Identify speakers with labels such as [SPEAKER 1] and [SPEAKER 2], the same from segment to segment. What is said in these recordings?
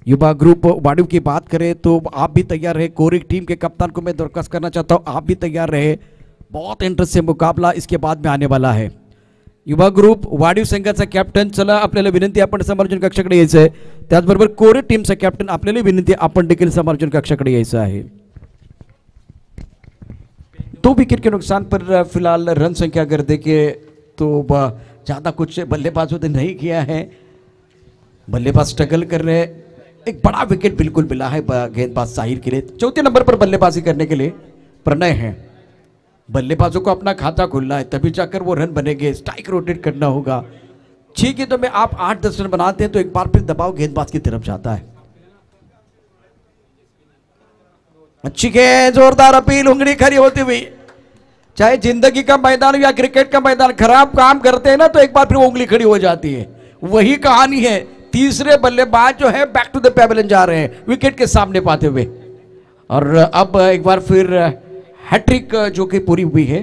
[SPEAKER 1] युवा ग्रुप वाडिव की बात करें तो आप भी तैयार रहे। कोरिक टीम के कप्तान को मैं दरख्वास्त करना चाहता हूं, आप भी तैयार रहे। बहुत इंटरेस्ट से मुकाबला इसके बाद में आने वाला है। युवा ग्रुप वाडिव संघाचा कॅप्टन, चला आपल्याला विनंती आपण समालोचन कक्षाकडे यायचं आहे। त्याचबरोबर कोरिक टीमचा कॅप्टन आपल्याला विनंती आपण देखील समालोचन कक्षाकडे यायचं आहे। 2 विकेट के नुकसान पर फिलहाल रन संख्या अगर देखें तो ज़्यादा कुछ बल्लेबाजों ने नहीं किया है। बल्लेबाज स्ट्रगल कर रहे हैं। एक बड़ा विकेट बिल्कुल मिला है गेंदबाज साहिल के लिए। चौथे नंबर पर बल्लेबाजी करने के लिए प्रणय है। बल्लेबाजों को अपना खाता खोलना है, तभी जाकर वो रन बनेंगे। स्ट्राइक रोटेट करना होगा। 6 गेंदों में आप 8-10 रन बनाते हैं तो एक बार फिर दबाव गेंदबाज की तरफ जाता है। अच्छी गेंद, जोरदार अपील, उंगली खड़ी होती हुई। चाहे जिंदगी का मैदान या क्रिकेट का मैदान, खराब काम करते हैं ना तो एक बार फिर उंगली खड़ी हो जाती है। वही कहानी है। तीसरे बल्लेबाज जो है बैक टू द पैवेलियन जा रहे हैं विकेट के सामने पाते हुए। और अब एक बार फिर हैट्रिक जो कि पूरी हुई है।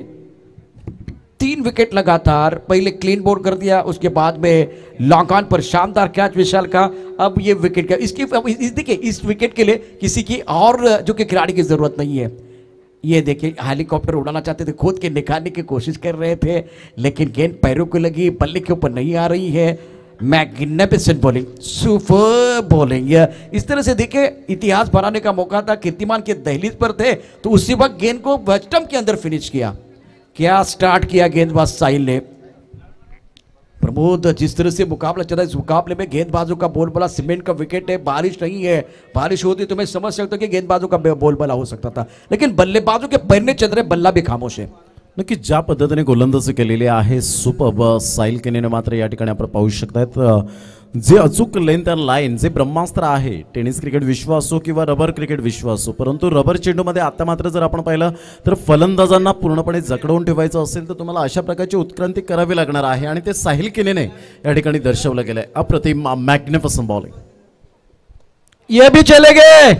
[SPEAKER 1] 3 विकेट लगातार, पहले क्लीन बोल्ड कर दिया, उसके बाद में लॉन्ग ऑन पर शानदार कैच विशाल का। अब ये विकेट का इसकी देखिए, इस विकेट के लिए किसी की और जो कि खिलाड़ी की जरूरत नहीं है। ये देखिए हेलीकॉप्टर उड़ाना चाहते थे, खोद के निकालने की कोशिश कर रहे थे, लेकिन गेंद पैरों को लगी, बल्ले के ऊपर नहीं आ रही है। Magnificent bowling, super bowling. इस तरह से देखिए इतिहास बनाने का मौका था। कीर्तिमान के दहलीज पर थे तो उसी वक्त गेंद को स्टंप के अंदर फिनिश किया। क्या स्टार्ट किया गेंदबाज साहिल ने। प्रमोद, जिस तरह से मुकाबला चला, इस मुकाबले में गेंदबाजों का बोलबाला सीमेंट का विकेट है, बारिश नहीं है। बारिश होती तो मैं समझ सकता हूं कि गेंदबाजों का बोलबाला हो सकता था, लेकिन बल्लेबाजों के पैरने चल रहे, बल्ला भी खामोश है।
[SPEAKER 2] नक्की ज्या पद्धतीने गोलंदाजी केलेली आहे सुपर साहिल केनेने मात्र या ठिकाणी आपण पाहू शकतायत जे अचूक लेंथ आणि लाईन, जे ब्रह्मास्त्र आहे टेनिस क्रिकेट विश्व असो किंवा रबर क्रिकेट विश्व असो, परंतु रबर चेंडूमध्ये आता मात्र जर आपण पाहिलं तर फलंदाजांना पूर्णपणे जकडवून ठेवायचं असेल तर तुम्हाला अशा प्रकारची उत्क्रांती करावी लागणार आहे आणि ते साहिल केनेने या ठिकाणी दर्शवलं गेलंय। अप्रतिम मैग्निफिसेंट बॉलिंग।
[SPEAKER 1] ये भी चले गए,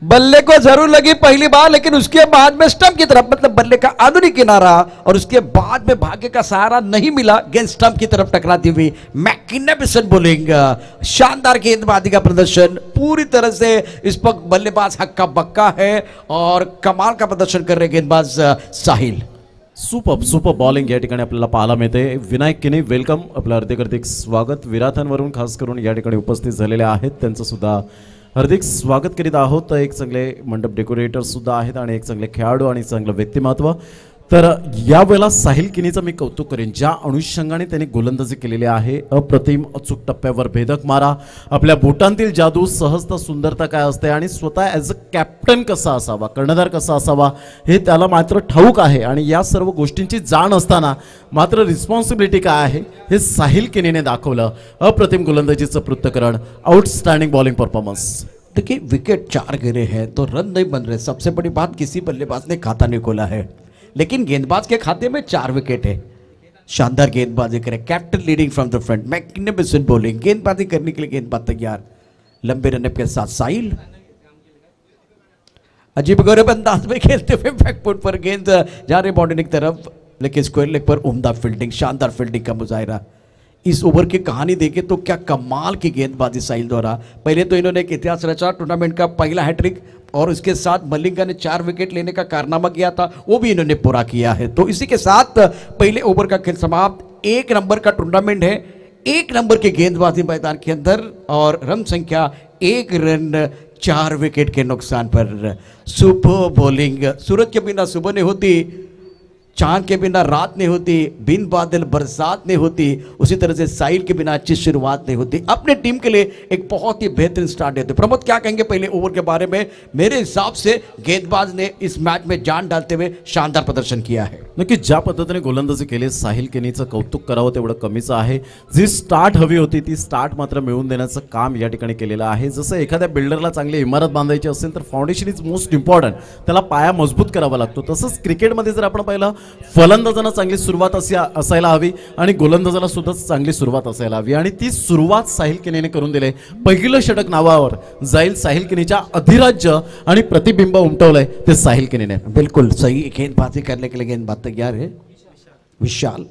[SPEAKER 1] बल्ले को जरूर लगी पहली बार, लेकिन उसके बाद में स्टंप की तरफ, मतलब बल्ले का आधुनिक किनारा, और उसके बाद में भाग्य का सहारा नहीं मिला, गेंद स्टंप की तरफ टकराती हुई। मैग्निफिसेंट बॉलिंग, शानदार गेंदबाजी का प्रदर्शन। पूरी तरह से इस वक्त बल्लेबाज हक्का बक्का है और कमाल का प्रदर्शन कर रहे गेंदबाज साहिल।
[SPEAKER 2] सुपर बॉलिंग या ठिकाणी आपल्याला पाहायला मिळते। विनायक केने वेलकम, आपलं हार्दिक स्वागत। विराथांवरून खास करून या ठिकाणी उपस्थित झालेले आहेत, त्यांचं सुद्धा हार्दिक स्वागत करीत आहोत। एक चांगले मंडप डेकोरेटर सुद्धा आहेत आणि एक चांगले खेळाडू आणि चांगलं व्यक्तिमत्व। तर यावेळेला साहिल केनेचं मी कौतुक करेन, ज्या अनुषंगाने त्यांनी गोलंदाजी केलेली आहे। अप्रतिम, अचूक टप्प्यावर भेदक मारा, आपल्या बोटांतील जादू, सहजता, सुंदरता काय असते आणि स्वतः ॲज अ कॅप्टन कसा असावा, कर्णधार कसा असावा हे त्याला मात्र ठाऊक आहे। आणि या सर्व गोष्टींची जाण असताना मात्र रिस्पॉन्सिबिलिटी काय आहे हे साहिल केनेने दाखवलं। अप्रतिम गोलंदाजीचं पृथक्करण, आउटस्टँडिंग बॉलिंग परफॉर्मन्स।
[SPEAKER 1] देखिए विकेट 4 गिरे हैं तो रन नहीं बन रहे। सबसे बड़ी बात, किसी बल्लेबाज ने खाता नहीं खोला है, लेकिन गेंदबाज के खाते में 4 विकेट है। शानदार गेंदबाजी करे, captain leading from the front, magnificent bowling. गेंदबाजी करने के लिए गेंदबाज तैयार, लंबे रनअप के साथ साहिल अजीब गरीब अंदाज में खेलते हुए बैकफुट पर गेंद जा रही बाउंड्री की तरफ, लेकिन स्क्वायर लेग पर उम्दा फील्डिंग, शानदार फील्डिंग का मुजाहिरा। इस ओवर की कहानी देखें तो क्या कमाल की गेंदबाजी साहिल द्वारा। पहले तो इन्होंने एक इतिहास रचा, टूर्नामेंट का पहला हैट्रिक, और उसके साथ मलिंगा ने 4 विकेट लेने का कारनामा किया था, वो भी इन्होंने पूरा किया है। तो इसी के साथ पहले ओवर का खेल समाप्त। 1 नंबर का टूर्नामेंट है, 1 नंबर के गेंदबाजी मैदान के अंदर, और रन संख्या 1 रन 4 विकेट के नुकसान पर। Super bowling. सूरज के बिना सुबह नहीं होती, चांद के बिना रात नहीं होती, बिन बादल बरसात नहीं होती, उसी तरह से साहिल के बिना अच्छी शुरुआत नहीं होती। अपने टीम के लिए एक बहुत ही बेहतरीन स्टार्ट देते। प्रमोद क्या कहेंगे पहले ओवर के बारे में? मेरे हिसाब से गेंदबाज ने इस मैच में जान डालते हुए शानदार प्रदर्शन किया है।
[SPEAKER 2] नक्की ज्या पद्धतीने गोलंदाजी केली, साहिल केनेचं कौतुक करावं तेवढं कमीच आहे। जी स्टार्ट हवी होती ती स्टार्ट मात्र मिळवून देण्याचं काम या ठिकाणी केलेलं आहे। जसं एखाद्या बिल्डरला चांगली इमारत बांधायची असेल तर फाउंडेशन इज मोस्ट इम्पॉर्टंट, त्याला पाया मजबूत करावा लागतो। तसंच क्रिकेटमध्ये जर आपण पाहिलं, फलंदाजांना चांगली सुरुवात असायला हवी आणि गोलंदाजाला सुद्धा चांगली सुरुवात असायला हवी, आणि ती सुरुवात साहिल केनेने करून दिले। पहिलं षटक नावावर जाईल साहिल केनेच्या अधिराज्य आणि प्रतिबिंब उमटवलंय ते साहिल केनेने।
[SPEAKER 1] बिल्कुल सही गेंदबाजी करने के लिए गेंदबाज तैयार है विशाल।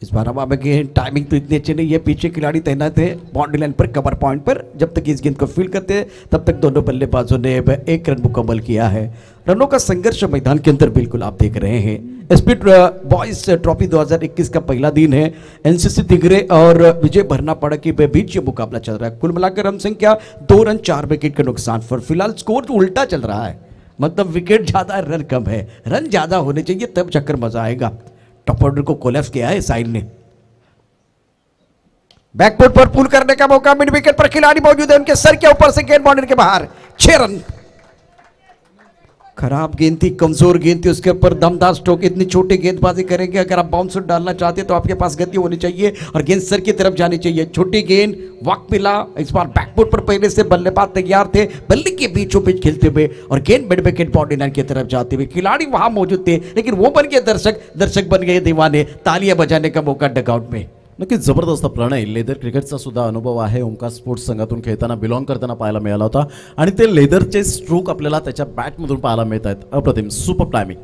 [SPEAKER 1] इस बार हवा में टाइमिंग तो इतनी अच्छी नहीं है, पीछे खिलाड़ी तैनात है बाउंड्री लाइन पर कवर पॉइंट पर। जब तक इस गेंद को फील्ड करते हैं तब तक दोनों बल्लेबाजों ने एक रन मुकम्मल किया है। रनों का संघर्ष मैदान के अंदर बिल्कुल आप देख रहे हैं। स्पीड बॉयज ट्रॉफी 2021 का पहला दिन है। एनसीसी तिगरे और विजय भरनापाड़ा के बीच ये मुकाबला चल रहा है। कुल मिलाकर रन संख्या 2 रन 4 विकेट के नुकसान पर फिलहाल स्कोर तो उल्टा चल रहा है, मतलब विकेट ज्यादा है रन कम है। रन ज्यादा होने चाहिए तब चक्कर मजा आएगा। टॉप ऑर्डर को कोलैप्स किया है साहिल ने। बैकफुट पर पुल करने का मौका, मिड विकेट पर खिलाड़ी मौजूद है, उनके सर के ऊपर से गेंद बाउंड्री के बाहर। 6 रन। खराब गेंद थी, कमजोर गेंद थी, उसके ऊपर दमदार स्ट्रोक। इतनी छोटी गेंदबाजी करेंगे, अगर आप बाउंसर डालना चाहते हैं तो आपके पास गति होनी चाहिए और गेंद सर की तरफ जानी चाहिए। छोटी गेंद, वक्त मिला। इस बार बैकफुट पर पहले से बल्लेबाज तैयार थे, बल्ले के बीचों बीच खेलते हुए और गेंद मिड विकेट बाउंड्री लाइन की तरफ जाते हुए। खिलाड़ी वहां मौजूद थे लेकिन वो बन गए दर्शक, दर्शक बन गए दीवाने। तालियां बजाने का मौका डगआउट में।
[SPEAKER 2] नक्कीच जबरदस्त प्रणय लेदर क्रिकेटचा सुद्धा अनुभव आहे. ओमकार स्पोर्ट्स संघातून खेळताना बिलॉंग करताना पाहायला मिळाला होता आणि ते लेदरचे स्ट्रोक आपल्याला त्याच्या बॅटमधून पाहायला मिळत आहेत. अप्रतिम, सुपर टायमिंग.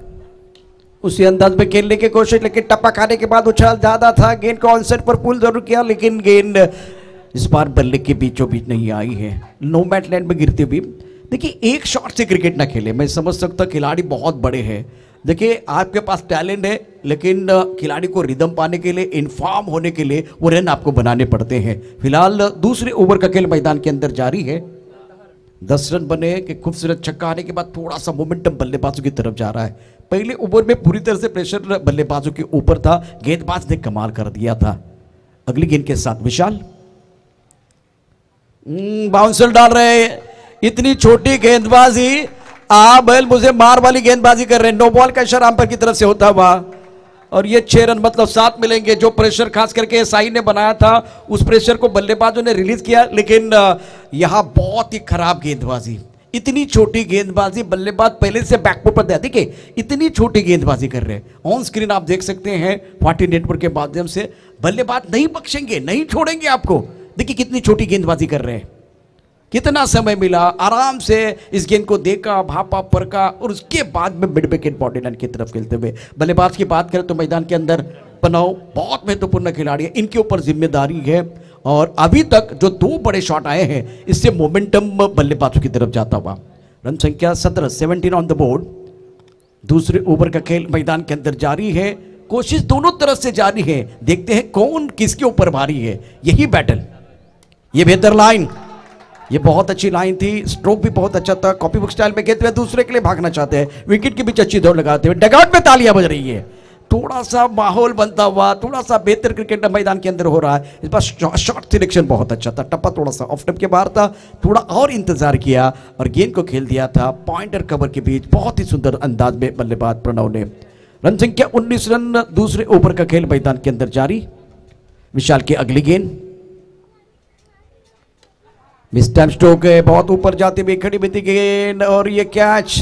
[SPEAKER 1] उसी अंदाज में खेलने की कोशिश, लेकिन टप्पा खाने के बाद उछाल ज्यादा था। गेंद को ऑनसेट पर पुल जरूर किया लेकिन गेंद इस बार बल्ले के बीचों बीच नहीं आई है, नो मैट लैंड में गिरती हुई। देखिए, एक शॉट से क्रिकेट ना खेले, मैं समझ सकता खिलाड़ी बहुत बड़े हैं। देखिए, आपके पास टैलेंट है लेकिन खिलाड़ी को रिदम पाने के लिए, इन्फॉर्म होने के लिए वो रन आपको बनाने पड़ते हैं। फिलहाल दूसरे ओवर का खेल मैदान के अंदर जारी है। 10 रन बने कि खूबसूरत छक्का आने के बाद थोड़ा सा मोमेंटम बल्लेबाजों की तरफ जा रहा है। पहले ओवर में पूरी तरह से प्रेशर बल्लेबाजों के ऊपर था, गेंदबाज ने कमाल कर दिया था। अगली गेंद के साथ विशाल बाउंसर डाल रहे हैं। इतनी छोटी गेंदबाजी, बैल मुझे मार वाली गेंदबाजी कर रहे हैं। नो बॉल का इशारा अंपायर की तरफ से होता हुआ और ये 6 रन मतलब 7 मिलेंगे। जो प्रेशर खास करके साई ने बनाया था उस प्रेशर को बल्लेबाजों ने रिलीज किया, लेकिन यहां बहुत ही खराब गेंदबाजी। इतनी छोटी गेंदबाजी, बल्लेबाज पहले से बैकफुट पर दिया। देखिए, इतनी छोटी गेंदबाजी कर रहे हैं। ऑन स्क्रीन आप देख सकते हैं 40 नेटवर्क के माध्यम से। बल्लेबाज नहीं बख्शेंगे, नहीं छोड़ेंगे आपको। देखिए कितनी छोटी गेंदबाजी कर रहे हैं। कितना समय मिला, आराम से इस गेंद को देखा, भापा, परखा और उसके बाद में मिड विकेट बाउंड्री लाइन की तरफ खेलते हुए। बल्लेबाज की बात करें तो मैदान के अंदर पनाव बहुत महत्वपूर्ण खिलाड़ी है, इनके ऊपर जिम्मेदारी है। और अभी तक जो 2 बड़े शॉट आए हैं इससे मोमेंटम बल्लेबाजों की तरफ जाता हुआ। रन संख्या 17 ऑन द बोर्ड। दूसरे ओवर का खेल मैदान के अंदर जारी है। कोशिश दोनों तरफ से जारी है, देखते हैं कौन किसके ऊपर भारी है। यही बैटल, ये बेहतर लाइन, ये बहुत अच्छी लाइन थी। स्ट्रोक भी बहुत अच्छा था। कॉपी बुक स्टाइल में खेलते हुए दूसरे के लिए भागना चाहते हैं, विकेट के बीच अच्छी दौड़ लगाते हुए। डगआउट में तालियां बज रही है। थोड़ा सा माहौल बनता हुआ, थोड़ा सा बेहतर क्रिकेट मैदान के अंदर हो रहा है। इस बार शॉट सिलेक्शन बहुत अच्छा था। टप्पा थोड़ा सा ऑफ टप के बाहर था, थोड़ा और इंतजार किया और गेंद को खेल दिया था पॉइंटर कवर के बीच। बहुत ही सुंदर अंदाज में बल्लेबाज प्रणव ने। रन संख्या 19 रन। दूसरे ओवर का खेल मैदान के अंदर जारी। विशाल की अगली गेंद, मिस टाइम स्ट्रोक है, बहुत ऊपर जाती हुई खड़ी बिंदी गेंद और ये कैच।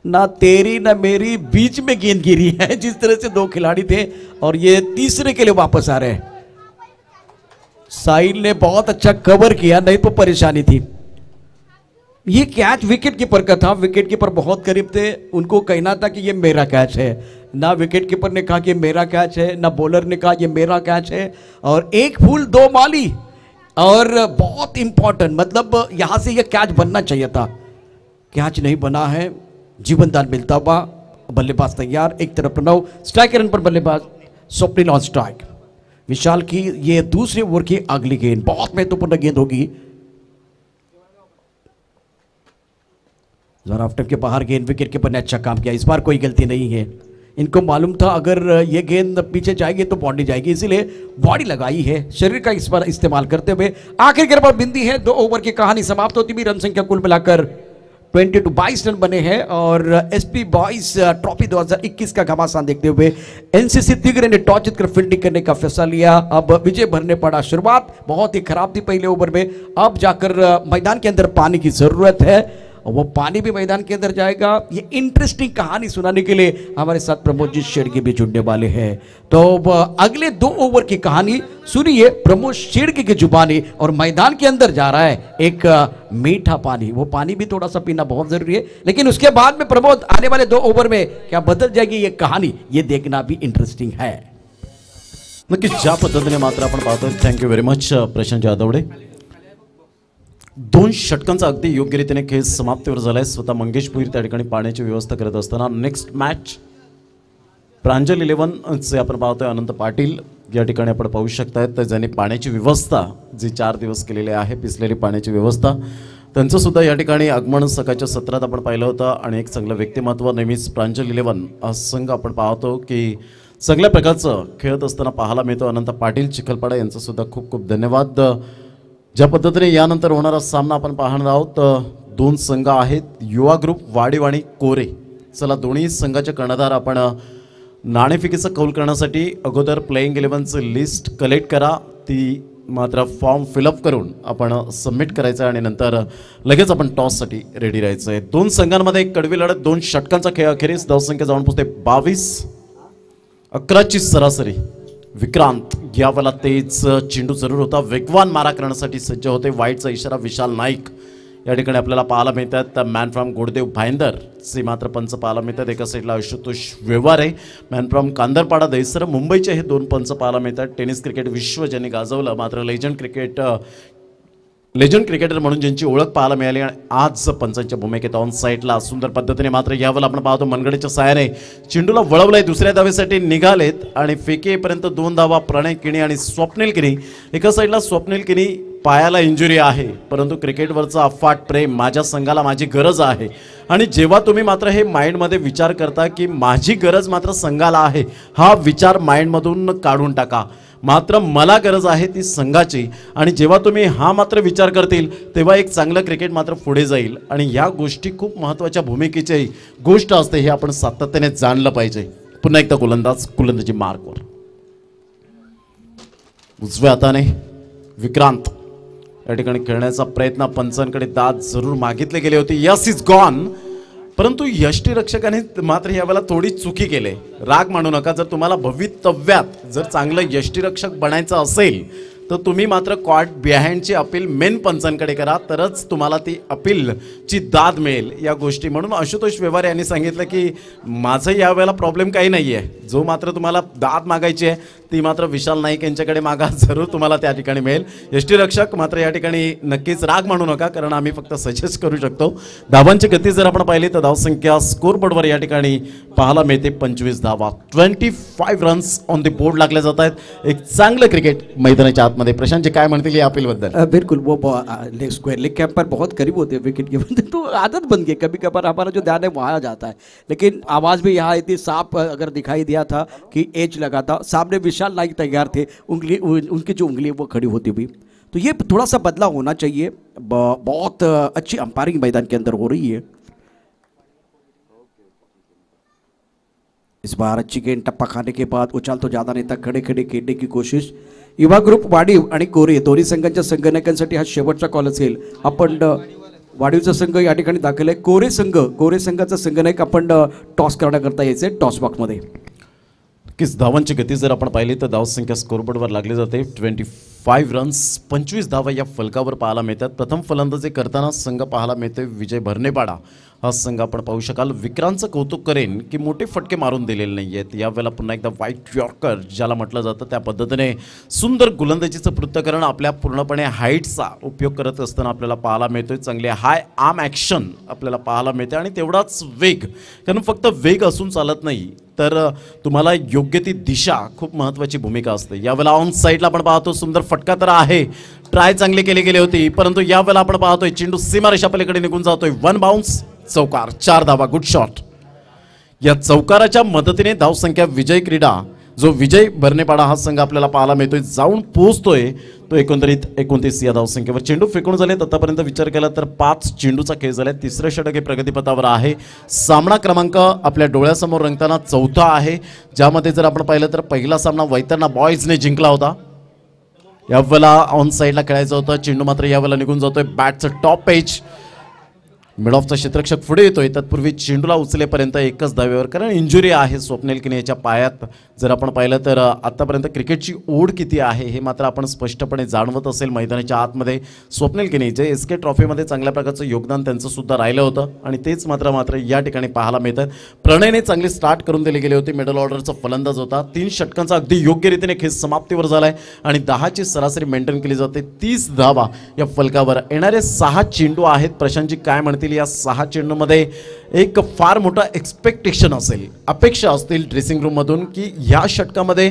[SPEAKER 1] ना तेरी ना मेरी बीच में गेंद गिरी है। जिस तरह से 2 खिलाड़ी थे और ये तीसरे के लिए वापस आ रहे हैं। साहिल ने बहुत अच्छा कवर किया, नहीं तो परेशानी थी। ये कैच विकेट कीपर का था। विकेट कीपर बहुत करीब थे, उनको कहना था कि ये मेरा कैच है। ना विकेट कीपर ने कहा कि मेरा कैच है, ना बॉलर ने कहा ये मेरा कैच है। और 1 फूल 2 माली और बहुत इंपॉर्टेंट, मतलब यहां से यह कैच बनना चाहिए था। कैच नहीं बना है। जीवन दान मिलता हुआ, बल्लेबाज तैयार। एक तरफ प्रणव, स्ट्राइक रन पर बल्लेबाज स्वप्निल ऑन स्ट्राइक। विशाल की ये दूसरे ओवर की अगली गेंद बहुत महत्वपूर्ण गेंद होगी। जरा आफ्टर के बाहर गेंद, विकेट कीपर ने अच्छा काम किया। इस बार कोई गलती नहीं है। इनको मालूम था अगर ये गेंद पीछे जाएगी तो बाउंड्री जाएगी, इसीलिए बॉडी लगाई है, शरीर का इस बार इस्तेमाल करते हुए। आखिर गेंद पर बिंदी है। 2 ओवर की कहानी समाप्त होती हुई। रन संख्या कुल मिलाकर 22 रन बने हैं और एसपी बॉयज ट्रॉफी 2021 का घमासान देखते हुए एनसीसी तिगरे ने टॉस जीतकर फील्डिंग करने का फैसला लिया। अब विजय भरने पड़ा। शुरुआत बहुत ही खराब थी पहले ओवर में, अब जाकर मैदान के अंदर पानी की जरूरत है और वो पानी भी मैदान के अंदर जाएगा। ये इंटरेस्टिंग कहानी सुनाने के लिए हमारे साथ प्रमोद जी शेड़के भी जुड़ने वाले हैं। तो अगले 2 ओवर की कहानी सुनिए प्रमोद शेड़के की जुबानी। और मैदान के अंदर जा रहा है एक मीठा पानी, वो पानी भी थोड़ा सा पीना बहुत जरूरी है। लेकिन उसके बाद में प्रमोद आने वाले 2 ओवर में क्या बदल जाएगी ये कहानी, ये देखना भी इंटरेस्टिंग है।
[SPEAKER 2] नक्कीच ज्या पद्धतीने मात्र आपण पाहतोय, थँक्यू व्हेरी मच प्रशांत जाधवडे। 2 षटकांचा अगदी योग्यरीतीने खेळ समाप्तीवर झालाय। स्वतः मंगेश भोईर त्या ठिकाणी पाण्याची व्यवस्था करत असताना नेक्स्ट मॅच प्रांजल 11 चे आपण पाहतोय अनंत पाटील या ठिकाणी आपण पाहू शकताय, तर ज्यांनी पाण्याची व्यवस्था जी 4 दिवस केलेली आहे, पिसलेली पाण्याची व्यवस्था, त्यांचं सुद्धा या ठिकाणी आगमन सकाळच्या सत्रात आपण पाहिलं होतं। आणि एक चांगलं व्यक्तिमत्व नेहमीच प्रांजल 11 हा संघ आपण पाहतो की सगळ्या प्रकारचं खेळत असताना पाहायला मिळतो। अनंत पाटील चिखलपाडा यांचं सुद्धा खूप खूप धन्यवाद। ज्या पद्धतीने यानंतर होणारा सामना आपण पाहणार आहोत, 2 संघ आहेत, युवा ग्रुप वाडीव आणि कोरे। चला दोन्ही संघाचे कर्णधार आपण नाणेफेकीचा कौल करण्यासाठी अगोदर प्लेइंग 11चं लिस्ट कलेक्ट करा, ती मात्र फॉर्म फिलअप करून आपण सबमिट करायचं आहे आणि नंतर लगेच आपण टॉससाठी रेडी राहायचं आहे। 2 संघांमध्ये एक कडवी लढत, 2 षटकांचा खेळ, अखेरीस धावसंख्या जाऊन पोहोचते 22-11ची सरासरी। विक्रांत यावेळेला तेज चेंडू जरूर होता, वेगवान मारा करण्यासाठी सज्ज होते। वाईटचा इशारा विशाल नाईक या ठिकाणी आपल्याला पाहायला मिळतात। मॅन फ्रॉम गोडदेव भाईंदर चे मात्र पंच पाहायला मिळतात। एका साईडला आशुतोष व्यवहारे, मॅन फ्रॉम कांदरपाडा दैसर मुंबईचे हे 2 पंच पाहायला मिळतात। टेनिस क्रिकेट विश्व ज्यांनी गाजवलं, मात्र लेजंड क्रिकेटर म्हणून ज्यांची ओळख पाहायला मिळाली आणि आज पंचांच्या भूमिकेत ऑन साईडला सुंदर पद्धतीने मात्र यावेळेला आपण पाहतो मनगडेच्या साहाय्याने चेंडूला वळवलंय, दुसऱ्या धावेसाठी निघालेत आणि फेकीपर्यंत 2 धावा प्रणय किणी आणि स्वप्नील किणी। एका साईडला स्वप्नील किणी पायाला इंजुरी आहे, परंतु क्रिकेटवरचा अफाट प्रेम, माझ्या संघाला माझी गरज आहे। आणि जेव्हा तुम्ही मात्र हे माइंडमध्ये विचार करता की माझी गरज मात्र संघाला आहे, हा विचार माइंडमधून काढून टाका। मात्र मला गरज आहे ती संघाची, आणि जेव्हा तुम्ही हा मात्र विचार करतील तेव्हा एक चांगलं क्रिकेट मात्र पुढे जाईल। आणि या गोष्टी खूप महत्त्वाच्या भूमिकेची गोष्ट असते, हे आपण सातत्याने जाणलं पाहिजे। पुन्हा एकदा गोलंदाजी मार्कवर, उजव्या हाताने विक्रांत या ठिकाणी खेळण्याचा प्रयत्न, पंचांकडे दाद जरूर मागितले गेले होते, यस इज गॉन, परंतु यष्टीरक्षकाने मात्र यावेळेला थोडी चुकी केली। राग मानू नका, जर तुम्हाला भवितव्यात जर चांगलं यष्टीरक्षक बनायचं असेल तर तुम्ही मात्र कॉर्ट बिहाइंडची अपील मेन पंचांकडे करा, तरच तुम्हाला ती अपीलची दाद मिळेल या गोष्टी। म्हणून आशुतोष व्यवहारे यांनी सांगितलं की माझं यावेळेला प्रॉब्लेम काही नाही आहे, जो मात्र तुम्हाला दाद मागायची आहे ती मात्र विशाल नाईक यांच्याकडे मागा, जरूर तुम्हाला त्या ठिकाणी मिळेल। यष्टीरक्षक मात्र या ठिकाणी नक्कीच राग मानू नका, कारण आम्ही फक्त सजेस्ट करू शकतो। धावांची गती जर आपण पाहिली तर धावसंख्या स्कोरबोर्डवर या ठिकाणी पाहायला मिळते 25 धावा, 25 रन्स ऑन द बोर्ड लागले जात आहेत। एक चांगलं क्रिकेट मैदानाच्या आतमध्ये। प्रशांत जी काय म्हणतील या अपील बद्दल?
[SPEAKER 1] बिल्कुल, वो लेग कैंप पर बहुत करीब होते हैं विकेट के बंदे, तो आदत बन गई, कभी कभार हमारा जो ध्यान है वहाँ आ जाता है। लेकिन आवाज़ भी यहाँ इतनी साफ अगर दिखाई दिया था कि एज लगा था, सामने विशाल नाइक तैयार थे, उनकी जो उंगली वो खड़ी होती हुई, तो ये थोड़ा सा बदलाव होना चाहिए। बहुत अच्छी अंपायरिंग मैदान के अंदर हो रही है इस बार। अच्छी गेंद टप्पा खाने के बाद उछाल तो ज़्यादा नहीं था, खड़े खड़े खेळणे की कोशिश। युवा ग्रुप वाडीव आणि कोरे दोन्ही संघांच्या संघनायकांसाठी हा शेवटचा कॉल असेल। आपण वाडीवचा संघ या ठिकाणी दाखल आहे, कोरे संघाचा संघनायक आपण टॉस करण्याकरता यायचे टॉस बॉक्समध्ये।
[SPEAKER 2] नक्कीच धावांची गती जर आपण पाहिली तर धावसंख्या स्कोरबोर्डवर लागली जाते, 25 रन्स, 25 धावा या फलकावर पाहायला मिळतात। प्रथम फलंदाजी करताना संघ पाहायला मिळते विजय भरणेपाडा हा संघ आपण पाहू शकाल। विक्रांतचं कौतुक करेन की मोठे फटके मारून दिलेले नाही आहेत यावेळेला। पुन्हा एकदा व्हाईट यॉर्कर ज्याला म्हटलं जातं त्या पद्धतीने सुंदर गोलंदाजीचं पृथक्करण आपल्या पूर्णपणे हाईटचा उपयोग करत असताना आपल्याला पाहायला मिळतोय। चांगले हाय आर्म ॲक्शन आपल्याला पाहायला मिळते आणि तेवढाच वेग, कारण फक्त वेग असून चालत नाही तर तुम्हाला योग्य ती दिशा खूप महत्त्वाची भूमिका असते। यावेळेला ऑन साईडला आपण पाहतो सुंदर फटका तर आहे, ट्राय चांगली केली गेली होती, परंतु यावेळेला आपण पाहतोय चेंडू सीमारेषा पलीकडे निघून जातोय। 1 बाउन्स, चौकार, 4 धावा, गुड शॉट। या चौकाराच्या मदतीने धावसंख्या विजय क्रीडा जो विजय भरणेपाडा हा संघ आपल्याला पाहायला मिळतोय, जाऊन पोहोचतोय तो एकंदरीत 29 या धावसंख्येवर। चेंडू फेकून झाले आतापर्यंत विचार केला तर 5 चेंडूचा खेळ झाला। तिसरं षटक हे प्रगतीपथावर आहे। सामना क्रमांक आपल्या डोळ्यासमोर रंगताना 4था आहे, ज्यामध्ये जर आपण पाहिलं तर पहिला सामना वैतरणा बॉयजने जिंकला होता। यावेळेला ऑन साईडला खेळायचं होतं, चेंडू मात्र यावेळेला निघून जातोय बॅटचं टॉप एज। मिड ऑफचा क्षेत्ररक्षक पुढे येतोय, तत्पूर्वी चेंडूला उचलेपर्यंत एकच धावेवर, कारण इंजुरी आहे स्वप्नील किनी याच्या पायात. जर आपण पाहिलं तर आतापर्यंत क्रिकेटची ओढ किती आहे हे मात्र आपण स्पष्टपणे जाणवत असेल मैदानाच्या आतमध्ये. स्वप्नील किनी जे SK ट्रॉफीमध्ये चांगल्या प्रकारचं योगदान त्यांचं सुद्धा राहिलं होतं आणि तेच मात्र या ठिकाणी पाहायला मिळतं. प्रणयने चांगली स्टार्ट करून दिली गेली होती, मिडल ऑर्डरचा फलंदाज होता. 3 षटकांचा अगदी योग्य रीतीने खेळ समाप्तीवर झालाय आणि 10ची सरासरी मेंटेन केली जाते. 30 धावा या फलकावर. येणारे 6 चेंडू आहेत. प्रशांतजी काय म्हणतील या 6 चेंडूमध्ये? एक फार मोठा एक्सपेक्टेशन असेल, अपेक्षा असतील ड्रेसिंग रूममधून की ह्या षटकामध्ये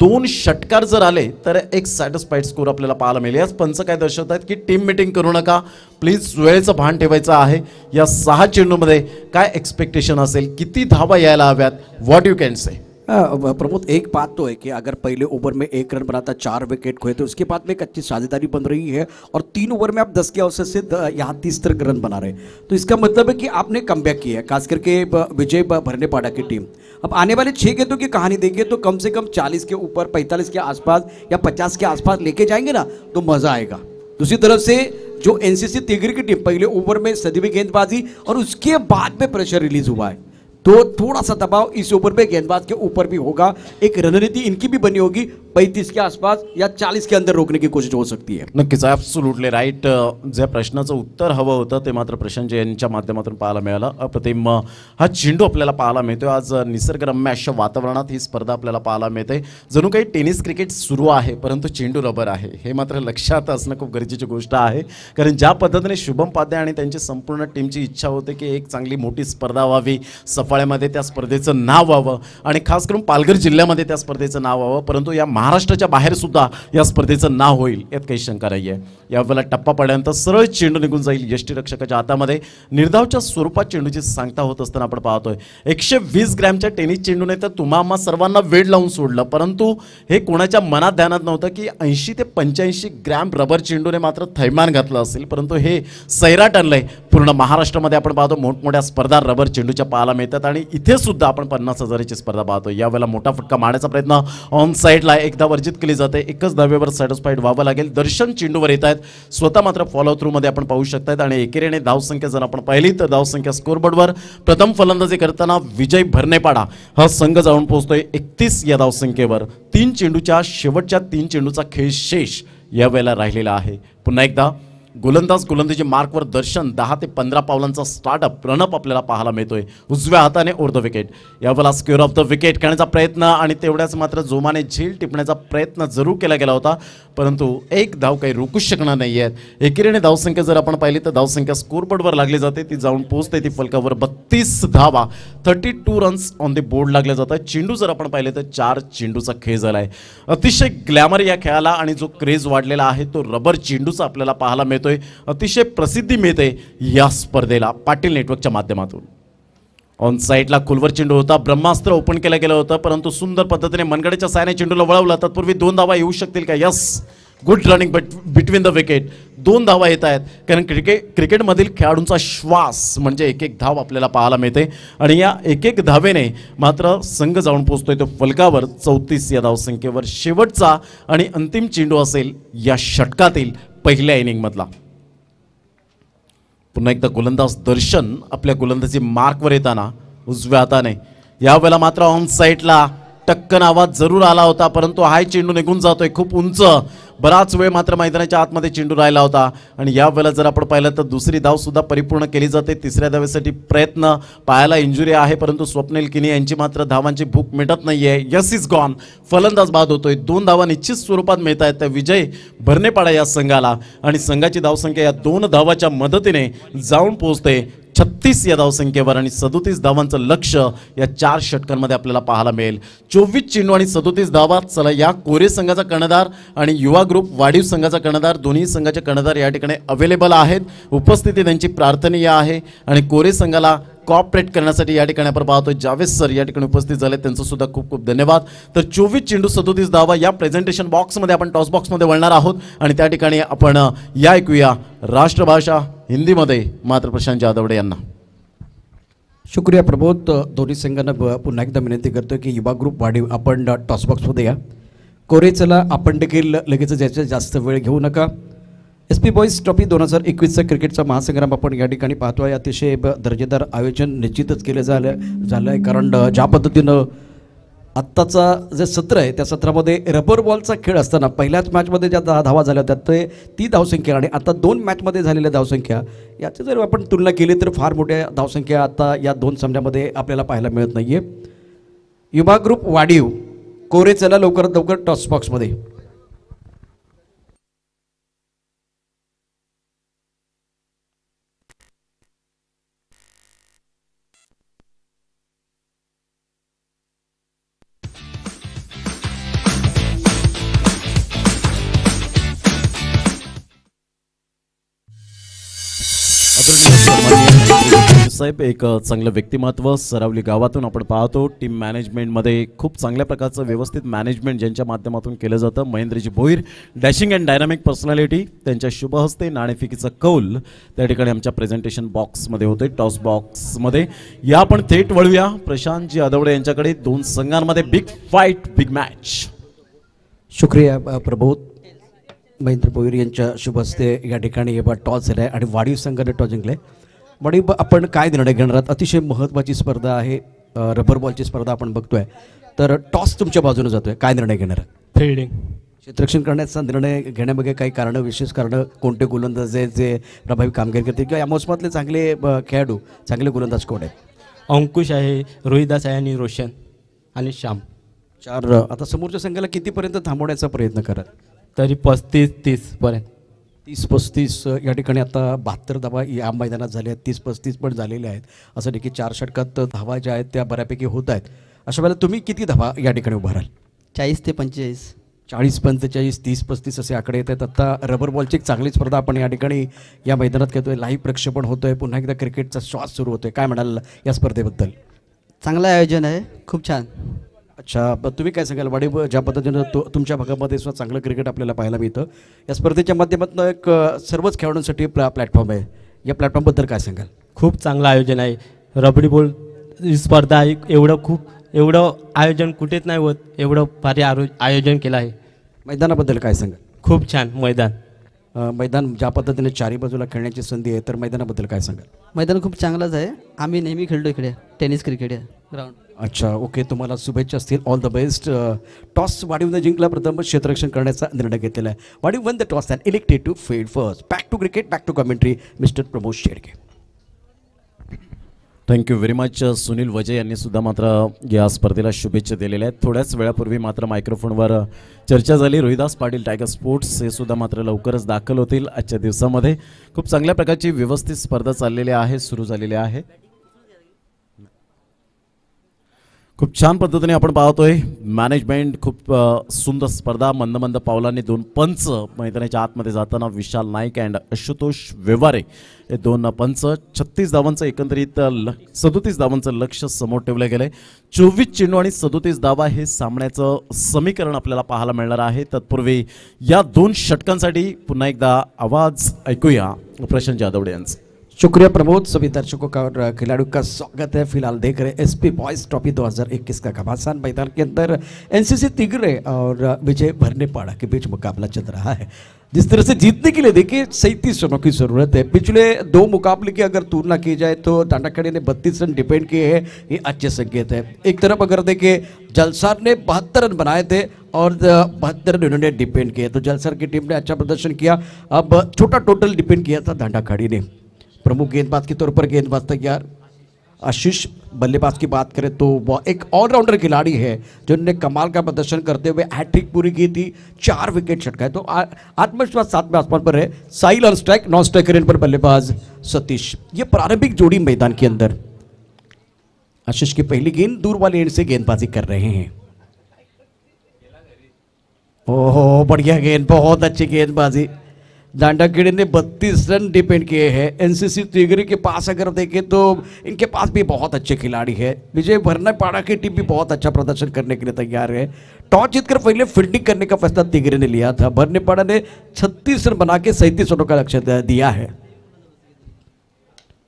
[SPEAKER 2] 2 षटकार जर आले तर एक सॅटिस्फाईड स्कोर आपल्याला पाहायला मिळेल. याच पंच काय दर्शवत आहेत की टीम मीटिंग करू नका, प्लीज वेळेचं भान ठेवायचं आहे. या 6 चेंडूमध्ये काय एक्सपेक्टेशन असेल, किती धावा यायला हव्यात, what you can say?
[SPEAKER 1] Pramod, एक बात तो है कि अगर पहले ओवर में 1 रन बनाता 4 विकेट खोए तो उसके बाद में एक अच्छी साझेदारी बन रही है और 3 ओवर में आप 10 के अवसर से यहाँ 30 तक रन बना रहे, तो इसका मतलब है कि आपने कमबैक किया है, खास करके विजय भरनेपाड़ा की टीम. अब आने वाले 6 गेंदों की कहानी देखिए तो कम से कम 40 के ऊपर, 45 के आसपास या 50 के आसपास लेके जाएंगे ना तो मज़ा आएगा. दूसरी तरफ से जो NCC तिगरी की टीम पहले ओवर में सदी हुई गेंदबाजी और उसके बाद में प्रेशर रिलीज हुआ है, तो थोड़ा सा दबाव इस ओवर पे गेंदबाज के ऊपर भी होगा. एक रणनीति इनकी भी बनी होगी, 35 के आसपास या 40 के अंदर रोकने की कोशिश हो सकती है.
[SPEAKER 2] नक्कीच, ॲब्सोल्युटली राईट. ज्या प्रश्नाचं उत्तर हवं होतं ते मात्र प्रशांत यांच्या माध्यमातून पाहायला मिळालं. अप्रतिम हा चेंडू आपल्याला पाहायला मिळतोय. आज निसर्गरम्य अशा वातावरणात ही स्पर्धा आपल्याला पाहायला मिळते. जणू काही टेनिस क्रिकेट सुरू आहे परंतु चेंडू रबर आहे, हे मात्र लक्षात असणं खूप गरजेची गोष्ट आहे. कारण ज्या पद्धतीने शुभम पाध्ये आणि त्यांची संपूर्ण टीमची इच्छा होते की एक चांगली मोठी स्पर्धा व्हावी, सफाळ्यामध्ये त्या स्पर्धेचं नाव व्हावं आणि खास करून पालघर जिल्ह्यामध्ये त्या स्पर्धेचं नाव व्हावं, परंतु या महाराष्ट्राच्या बाहेर सुद्धा या स्पर्धेचं नाव होईल यात काही शंका नाही आहे. यावेळेला टप्पा पडल्यानंतर सरळ चेंडू निघून जाईल यष्टीरक्षकाच्या हातामध्ये. निर्धावच्या स्वरूपात चेंडूची सांगता होत असताना आपण पाहतोय 120 ग्रॅमच्या टेनिस चेंडूने तर तुम्हा सर्वांना वेड लावून सोडलं, परंतु हे कोणाच्या मनात ध्यानात नव्हतं की 80 ते 85 ग्रॅम रबर चेंडूने मात्र थैमान घातलं असेल, परंतु हे सैराट आणलंय पूर्ण महाराष्ट्रामध्ये. आपण पाहतो मोठमोठ्या स्पर्धा रबर चेंडूच्या पाहायला मिळतात आणि इथे सुद्धा आपण 50,000ची स्पर्धा पाहतो. यावेळेला मोठा फटका मारण्याचा प्रयत्न ऑन साईडला एकदा वर्जित केली जाते. एकच धावेवर सॅटिस्फाईड व्हावं लागेल. दर्शन चेंडूवर येत आहेत, स्वतः मात्र फॉलो थ्रू मध्ये आपण पाहू शकतात आणि एकेरीने धावसंख्या जर आपण पाहिली तर धावसंख्या स्कोरबोर्डवर प्रथम फलंदाजी करताना विजय भरनेपाडा हा संघ जाऊन पोहोचतोय 31 या धावसंख्येवर. 3 चेंडूच्या शेवटच्या 3 चेंडूचा खेळ शेष यावेळेला राहिलेला आहे. पुन्हा एकदा गोलंदाजी मार्कवर दर्शन 10 ते 15 पावलांचा स्टार्टअप रनअप आपल्याला पाहायला मिळतोय. उजव्या हाताने ओर द विकेट. यावेळेला स्क्वेअर ऑफ द विकेट करण्याचा प्रयत्न आणि तेवढ्याच मात्र जोमाने झेल टिपण्याचा प्रयत्न जरूर केला गेला होता, परंतु एक धाव काही रोखू शकणार नाही आहेत. एकेरीने धावसंख्या जर आपण पाहिली तर धावसंख्या स्कोरबोर्डवर लागली जाते, ती जाऊन पोहोचते ती फलकावर 32 धावा, 32 रन्स ऑन द बोर्ड लागले जातात. चेंडू जर आपण पाहिले तर 4 चेंडूचा खेळ झाला आहे. अतिशय ग्लॅमर या खेळाला आणि जो क्रेज वाढलेला आहे तो रबर चेंडूचा आपल्याला पाहायला मिळतो. अतिशय प्रसिद्धी मिळते या स्पर्धेला पाटील नेटवर्कच्या माध्यमातून. ऑन साईडला खोलवर चेंडू होता, ब्रह्मास्त्र ओपन केलं गेलं होतं, परंतु सुंदर पद्धतीने मनगडेच्या साहाय्याने चेंडूला वळवला. तत्पूर्वी 2 धावा येऊ शकतील का? Yes, good running between the wicket. 2 धावा येत आहेत, कारण क्रिकेटमधील खेळाडूंचा श्वास म्हणजे एक धाव आपल्याला पाहायला मिळते आणि या एक धावेने मात्र संघ जाऊन पोहोचतोय तो फलकावर 34 या धावसंख्येवर. शेवटचा आणि अंतिम चेंडू असेल या षटकातील पहिल्या इनिंगमधला. पुन्हा एकदा गोलंदाज दर्शन आपल्या गोलंदाजी मार्कवर येताना उजव्या हाताने. यावेळेला मात्र ऑन साईडला टक्कन आवाज जरूर आला होता, परंतु हाय चेंडू निघून जातोय खूप उंच. बराच वेळ मात्र मैदानाच्या आतमध्ये चेंडू राहिला होता आणि यावेळेला जर आपण पाहिलं तर दुसरी धाव सुद्धा परिपूर्ण केली जाते. तिसऱ्या धावेसाठी प्रयत्न, पायाला इंजुरी आहे, परंतु स्वप्नील किनी यांची मात्र धावांची भूक मिटत नाहीये. Yes is gone. फलंदाज बाद होतोय. 2 धावा निश्चित स्वरूपात मिळत आहेत त्या विजय भरनेपाडा या संघाला आणि संघाची धावसंख्या या 2 धावाच्या मदतीने जाऊन पोहोचते 36 या धावसंख्येवर आणि 37 धावांचं लक्ष या 4 षटकांमध्ये आपल्याला पाहायला मिळेल. 24 चेंडू आणि 37 धावा. चला, या कोरे संघाचा कर्णधार आणि युवा ग्रुप वाढीव संघाचा कर्णधार, दोन्ही संघाचे कर्णधार या ठिकाणी अवेलेबल आहेत. उपस्थिती त्यांची प्रार्थनीय आहे आणि कोरे संघाला कॉपरेट करण्यासाठी या ठिकाणी आपण पाहतोय जावेद सर या ठिकाणी उपस्थित झाले, त्यांचं सुद्धा खूप खूप धन्यवाद. तर 24 चेंडू 37 धावा या प्रेझेंटेशन बॉक्समध्ये आपण टॉस बॉक्समध्ये वळणार आहोत आणि त्या ठिकाणी आपण या ऐकूया राष्ट्रभाषा हिंदीमध्ये मात्र प्रशांत जाधवडे यांना.
[SPEAKER 1] शुक्रिया प्रबोध. दोन्ही संघांना पुन्हा एकदा विनंती करतो की युवा ग्रुप वाढीव आपण टॉस बॉक्समध्ये या. कोरे चला, आपण देखील लगेच जास्त वेळ घेऊ नका. SP बॉईज ट्रॉफी 2021चा क्रिकेटचा महासंग्राम आपण या ठिकाणी पाहतोय. अतिशय दर्जेदार आयोजन निश्चितच केलं झालं आहे, कारण ज्या पद्धतीनं आत्ताचा जे सत्र आहे त्या सत्रामध्ये रबर बॉलचा खेळ असताना पहिल्याच मॅचमध्ये ज्या धावा झाल्या होत्या ते ती धावसंख्या आणि आता 2 मॅचमध्ये झालेल्या धावसंख्या याची जर आपण तुलना केली तर फार मोठ्या धावसंख्या आता या 2 सामन्यामध्ये आपल्याला पाहायला मिळत नाही आहे. युवा ग्रुप वाढीव कोरे चला लवकरात लवकर टॉस बॉक्समध्ये.
[SPEAKER 2] साहेब, एक चांगलं व्यक्तिमत्व सरावली गावातून आपण पाहतो. टीम मॅनेजमेंटमध्ये खूप चांगल्या प्रकारचं व्यवस्थित मॅनेजमेंट ज्यांच्या माध्यमातून केलं जातं. Mahendraji Bhoir, dashing and dynamic personality, त्यांच्या शुभ हस्ते नाणेफेकीचा कौल त्या ठिकाणी आमच्या प्रेझेंटेशन बॉक्समध्ये होते. टॉस बॉक्समध्ये या आपण थेट वळूया प्रशांतजी आदवडे यांच्याकडे. 2 संघांमध्ये बिग फाईट, बिग मॅच.
[SPEAKER 1] शुक्रिया प्रबोध. महेंद्र भोईर यांच्या शुभ हस्ते या ठिकाणी टॉस झाला आहे आणि वाढीव संघाने टॉस जिंकले. वाढीव आपण काय निर्णय घेणार आहात? अतिशय महत्त्वाची स्पर्धा आहे, रबर बॉलची स्पर्धा आपण बघतोय, तर टॉस तुमच्या बाजूने जातोय, काय निर्णय घेणार आहात?
[SPEAKER 3] फिल्डिंग
[SPEAKER 1] क्षेत्ररक्षण करण्याचा निर्णय घेण्यामागे काही कारणं, विशेष कारणं, कोणते गोलंदाज आहेत जे प्रभावी कामगिरी करतील किंवा या मोसमातले चांगले खेळाडू, चांगले गोलंदाज कोण आहेत?
[SPEAKER 3] अंकुश आहे, रोहिदास आहे आणि रोशन आणि श्याम.
[SPEAKER 1] 4. आता समोरच्या संघाला कितीपर्यंत थांबवण्याचा प्रयत्न कराल?
[SPEAKER 3] तरी 35-30 पर्यंत.
[SPEAKER 1] 30-35 या ठिकाणी आता 72 धावा या मैदानात झाल्या आहेत. 30-35 पण झालेल्या आहेत. असं नाही की 4 षटकात धावा ज्या आहेत त्या बऱ्यापैकी होत आहेत. अशा वेळेला तुम्ही किती धावा या ठिकाणी उभाराल?
[SPEAKER 4] 40 ते 45.
[SPEAKER 1] 40-45, 30-35 असे आकडे येत आहेत. आता रबर बॉलची एक चांगली स्पर्धा आपण या ठिकाणी या मैदानात घेतोय. लाईव्ह प्रक्षेपण होतोय, पुन्हा एकदा क्रिकेटचा श्वास सुरू होतोय. काय म्हणाल या स्पर्धेबद्दल?
[SPEAKER 4] चांगलं आयोजन आहे, खूप छान.
[SPEAKER 1] अच्छा, तुम्ही काय सांगाल? वाढीव ज्या पद्धतीनं तुमच्या भागामध्ये सुद्धा चांगलं क्रिकेट आपल्याला पाहायला मिळतं. या स्पर्धेच्या माध्यमातून एक सर्वच खेळाडूंसाठी प्लॅटफॉर्म आहे. या प्लॅटफॉर्मबद्दल काय सांगाल?
[SPEAKER 3] खूप चांगलं आयोजन आहे. रबडी बॉल ही स्पर्धा एवढं आयोजन कुठेच नाही होत, एवढं भारी आयोजन केलं आहे.
[SPEAKER 1] मैदानाबद्दल काय सांगाल?
[SPEAKER 3] खूप छान मैदान.
[SPEAKER 1] मैदान ज्या पद्धतीने चारी बाजूला खेळण्याची संधी आहे, तर मैदानाबद्दल काय सांगाल?
[SPEAKER 4] मैदान खूप चांगलंच आहे. आम्ही नेहमी खेळतो इकडे, टेनिस क्रिकेट आहे ग्राउंड.
[SPEAKER 1] अच्छा, ओके, तुम्हाला शुभेच्छा असतील. All the best. टॉस वाढीवनं जिंकला, प्रथम क्षेत्ररक्षण करण्याचा निर्णय घेतलेला आहे. Wadhiv won the toss and elected to field first. Back to cricket, back to commentary, mister Pramod Shedke.
[SPEAKER 2] Thank you very much. Sunil Waje यांनी सुद्धा मात्र या स्पर्धेला शुभेच्छा दिलेल्या आहेत. थोड्याच वेळापूर्वी मात्र मायक्रोफोनवर चर्चा झाली. रोहिदास पाटील टायगर स्पोर्ट्स हे सुद्धा मात्र लवकरच दाखल होतील आजच्या दिवसामध्ये. खूप चांगल्या प्रकारची व्यवस्थित स्पर्धा चाललेली आहे, सुरू झालेली आहे. खूप छान पद्धतीने आपण पाहतोय मॅनेजमेंट. खूप सुंदर स्पर्धा. मंद मंद पावलांनी 2 पंच मैदानाच्या आतमध्ये जाताना विशाल नाईक अँड आशुतोष व्यवहारे हे 2 पंच. 36 धावांचं एकंदरीत 37 धावांचं लक्ष समोर ठेवलं गेलं आहे. 24 चेंडू आणि 37 धावा हे सामन्याचं समीकरण आपल्याला पाहायला मिळणार आहे. तत्पूर्वी या 2 षटकांसाठी पुन्हा एकदा आवाज ऐकूया प्रशांत जाधवडे यांचं.
[SPEAKER 1] शुक्रिया प्रमोद. सभी दर्शकों का और खिलाड़ियों का स्वागत है. फिलहाल देख रहे SP बॉयज ट्रॉफी 2021 का घमासान मैदान के अंदर NCC तिगरे और विजय भरनेपाड़ा के बीच मुकाबला चल रहा है. जिस तरह से जीतने के लिए देखिए 37 रनों की ज़रूरत है. पिछले 2 मुकाबले की अगर तुलना की जाए तो टांडाखेड़े ने 32 रन डिपेंड किए हैं, ये अच्छे संकेत है. एक तरफ अगर देखें जलसार ने 72 रन बनाए थे और 72 रन उन्होंने डिपेंड किए, तो जलसार की टीम ने अच्छा प्रदर्शन किया. अब छोटा टोटल डिपेंड किया था टांडाखेड़े ने. प्रमुख गेंदबाज के तौर पर गेंदबाज तैयार. आशीष बल्लेबाज की बात करें तो वह एक ऑलराउंडर खिलाड़ी है जिन्होंने कमाल का प्रदर्शन करते हुए हैट्रिक पूरी की थी, 4 विकेट छटकाए, तो आत्मविश्वास 7वें आसमान पर है. साहिल ऑन स्ट्राइक, नॉन स्ट्राइकर इन पर बल्लेबाज सतीश. ये प्रारंभिक जोड़ी मैदान के अंदर. आशीष की पहली गेंद दूर वाले एंड से गेंदबाजी कर रहे हैं. ओहो, बढ़िया गेंद, बहुत अच्छी गेंदबाजी. टांडाखेड़े ने 32 रन डिपेंड किए हैं. NCC तिगरी के पास अगर देखें तो इनके पास भी बहुत अच्छे खिलाड़ी है. विजय भरनेपाड़ा की टीम भी बहुत अच्छा प्रदर्शन करने के लिए तैयार है. टॉस जीतकर पहले फील्डिंग करने का फैसला तिगरी ने लिया था. भरनेपाड़ा ने 36 रन बना के 37 रनों का लक्ष्य दिया है.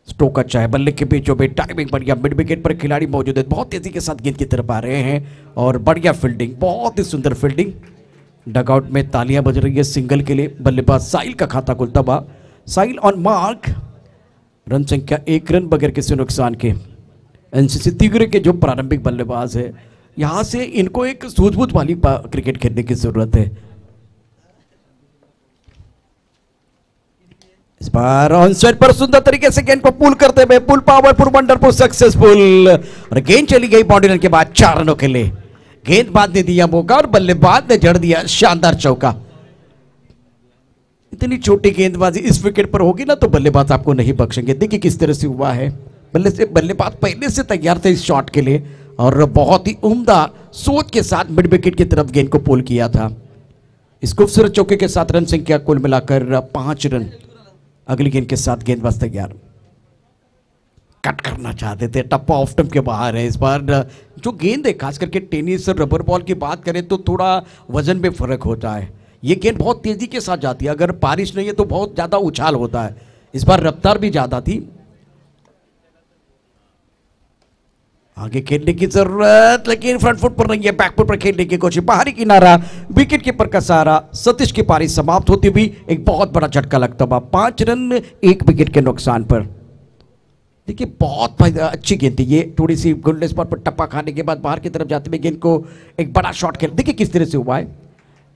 [SPEAKER 1] स्ट्रोक अच्छा है, बल्ले के बीचों में टाइमिंग बढ़िया. मिड विकेट पर खिलाड़ी मौजूद है, बहुत तेजी के साथ गेंद की तरफ आ रहे हैं और बढ़िया फील्डिंग, बहुत ही सुंदर फील्डिंग. डगआउट में तालियां बज रही है सिंगल के लिए। बल्लेबाज साहिल का खाता खुलता हुआ। साहिल ऑन मार्क, रन संख्या 1 रन बगैर किसी नुकसान के। एनसीसी तिगरे के जो प्रारंभिक बल्लेबाज है, यहां से इनको एक सूझबूझ वाली क्रिकेट खेलने की जरूरत है। इस बार ऑन साइड पर सुंदर तरीके से गेंद को पुल करते हुए, पुल पावरफुल, वंडरफुल, सक्सेसफुल, और गेंद चली गई बाउंड्री लाइन के बाद 4 रनों के लिए। गेंदबाज ने दिया मौका और बल्लेबाज ने जड़ दिया शानदार चौका। इतनी छोटी गेंदबाजी इस विकेट पर होगी ना तो बल्लेबाज आपको नहीं बख्शेंगे। देखिए किस तरह से हुआ है। बल्लेबाज पहले से तैयार थे इस शॉट के लिए और बहुत ही उम्दा सोच के साथ मिड विकेट की तरफ गेंद को पुल किया था। इस खूबसूरत चौके के साथ रन संख्या कुल मिलाकर 5 रन। अगली गेंद के साथ गेंदबाज तैयार, कट करना चाहते थे, टप्पा ऑफ स्टंप के बाहर है। इस बार जो गेंद है, खास करके टेनिस और रबर बॉल की बात करें तो थोड़ा वजन में फर्क होता है। ये गेंद बहुत तेजी के साथ जाती है, अगर बारिश नहीं है तो बहुत ज्यादा उछाल होता है। इस बार रफ्तार भी ज्यादा थी। आगे खेलने की जरूरत, लेकिन फ्रंट फुट पर नहीं है, बैक फुट पर खेलने की कोशिश। बाहरी किनारा, विकेट कीपर का सहारा। सतीश की पारी समाप्त होती हुई एक बहुत बड़ा झटका लगता हुआ। 5 रन 1 विकेट के नुकसान पर। देखिए बहुत अच्छी गेंद थी ये, थोड़ी सी गोल्डन स्पॉट पर टप्पा खाने के बाद बाहर की तरफ जाते हुए गेंद को एक बड़ा शॉट खेल। देखिए किस तरह से हुआ है।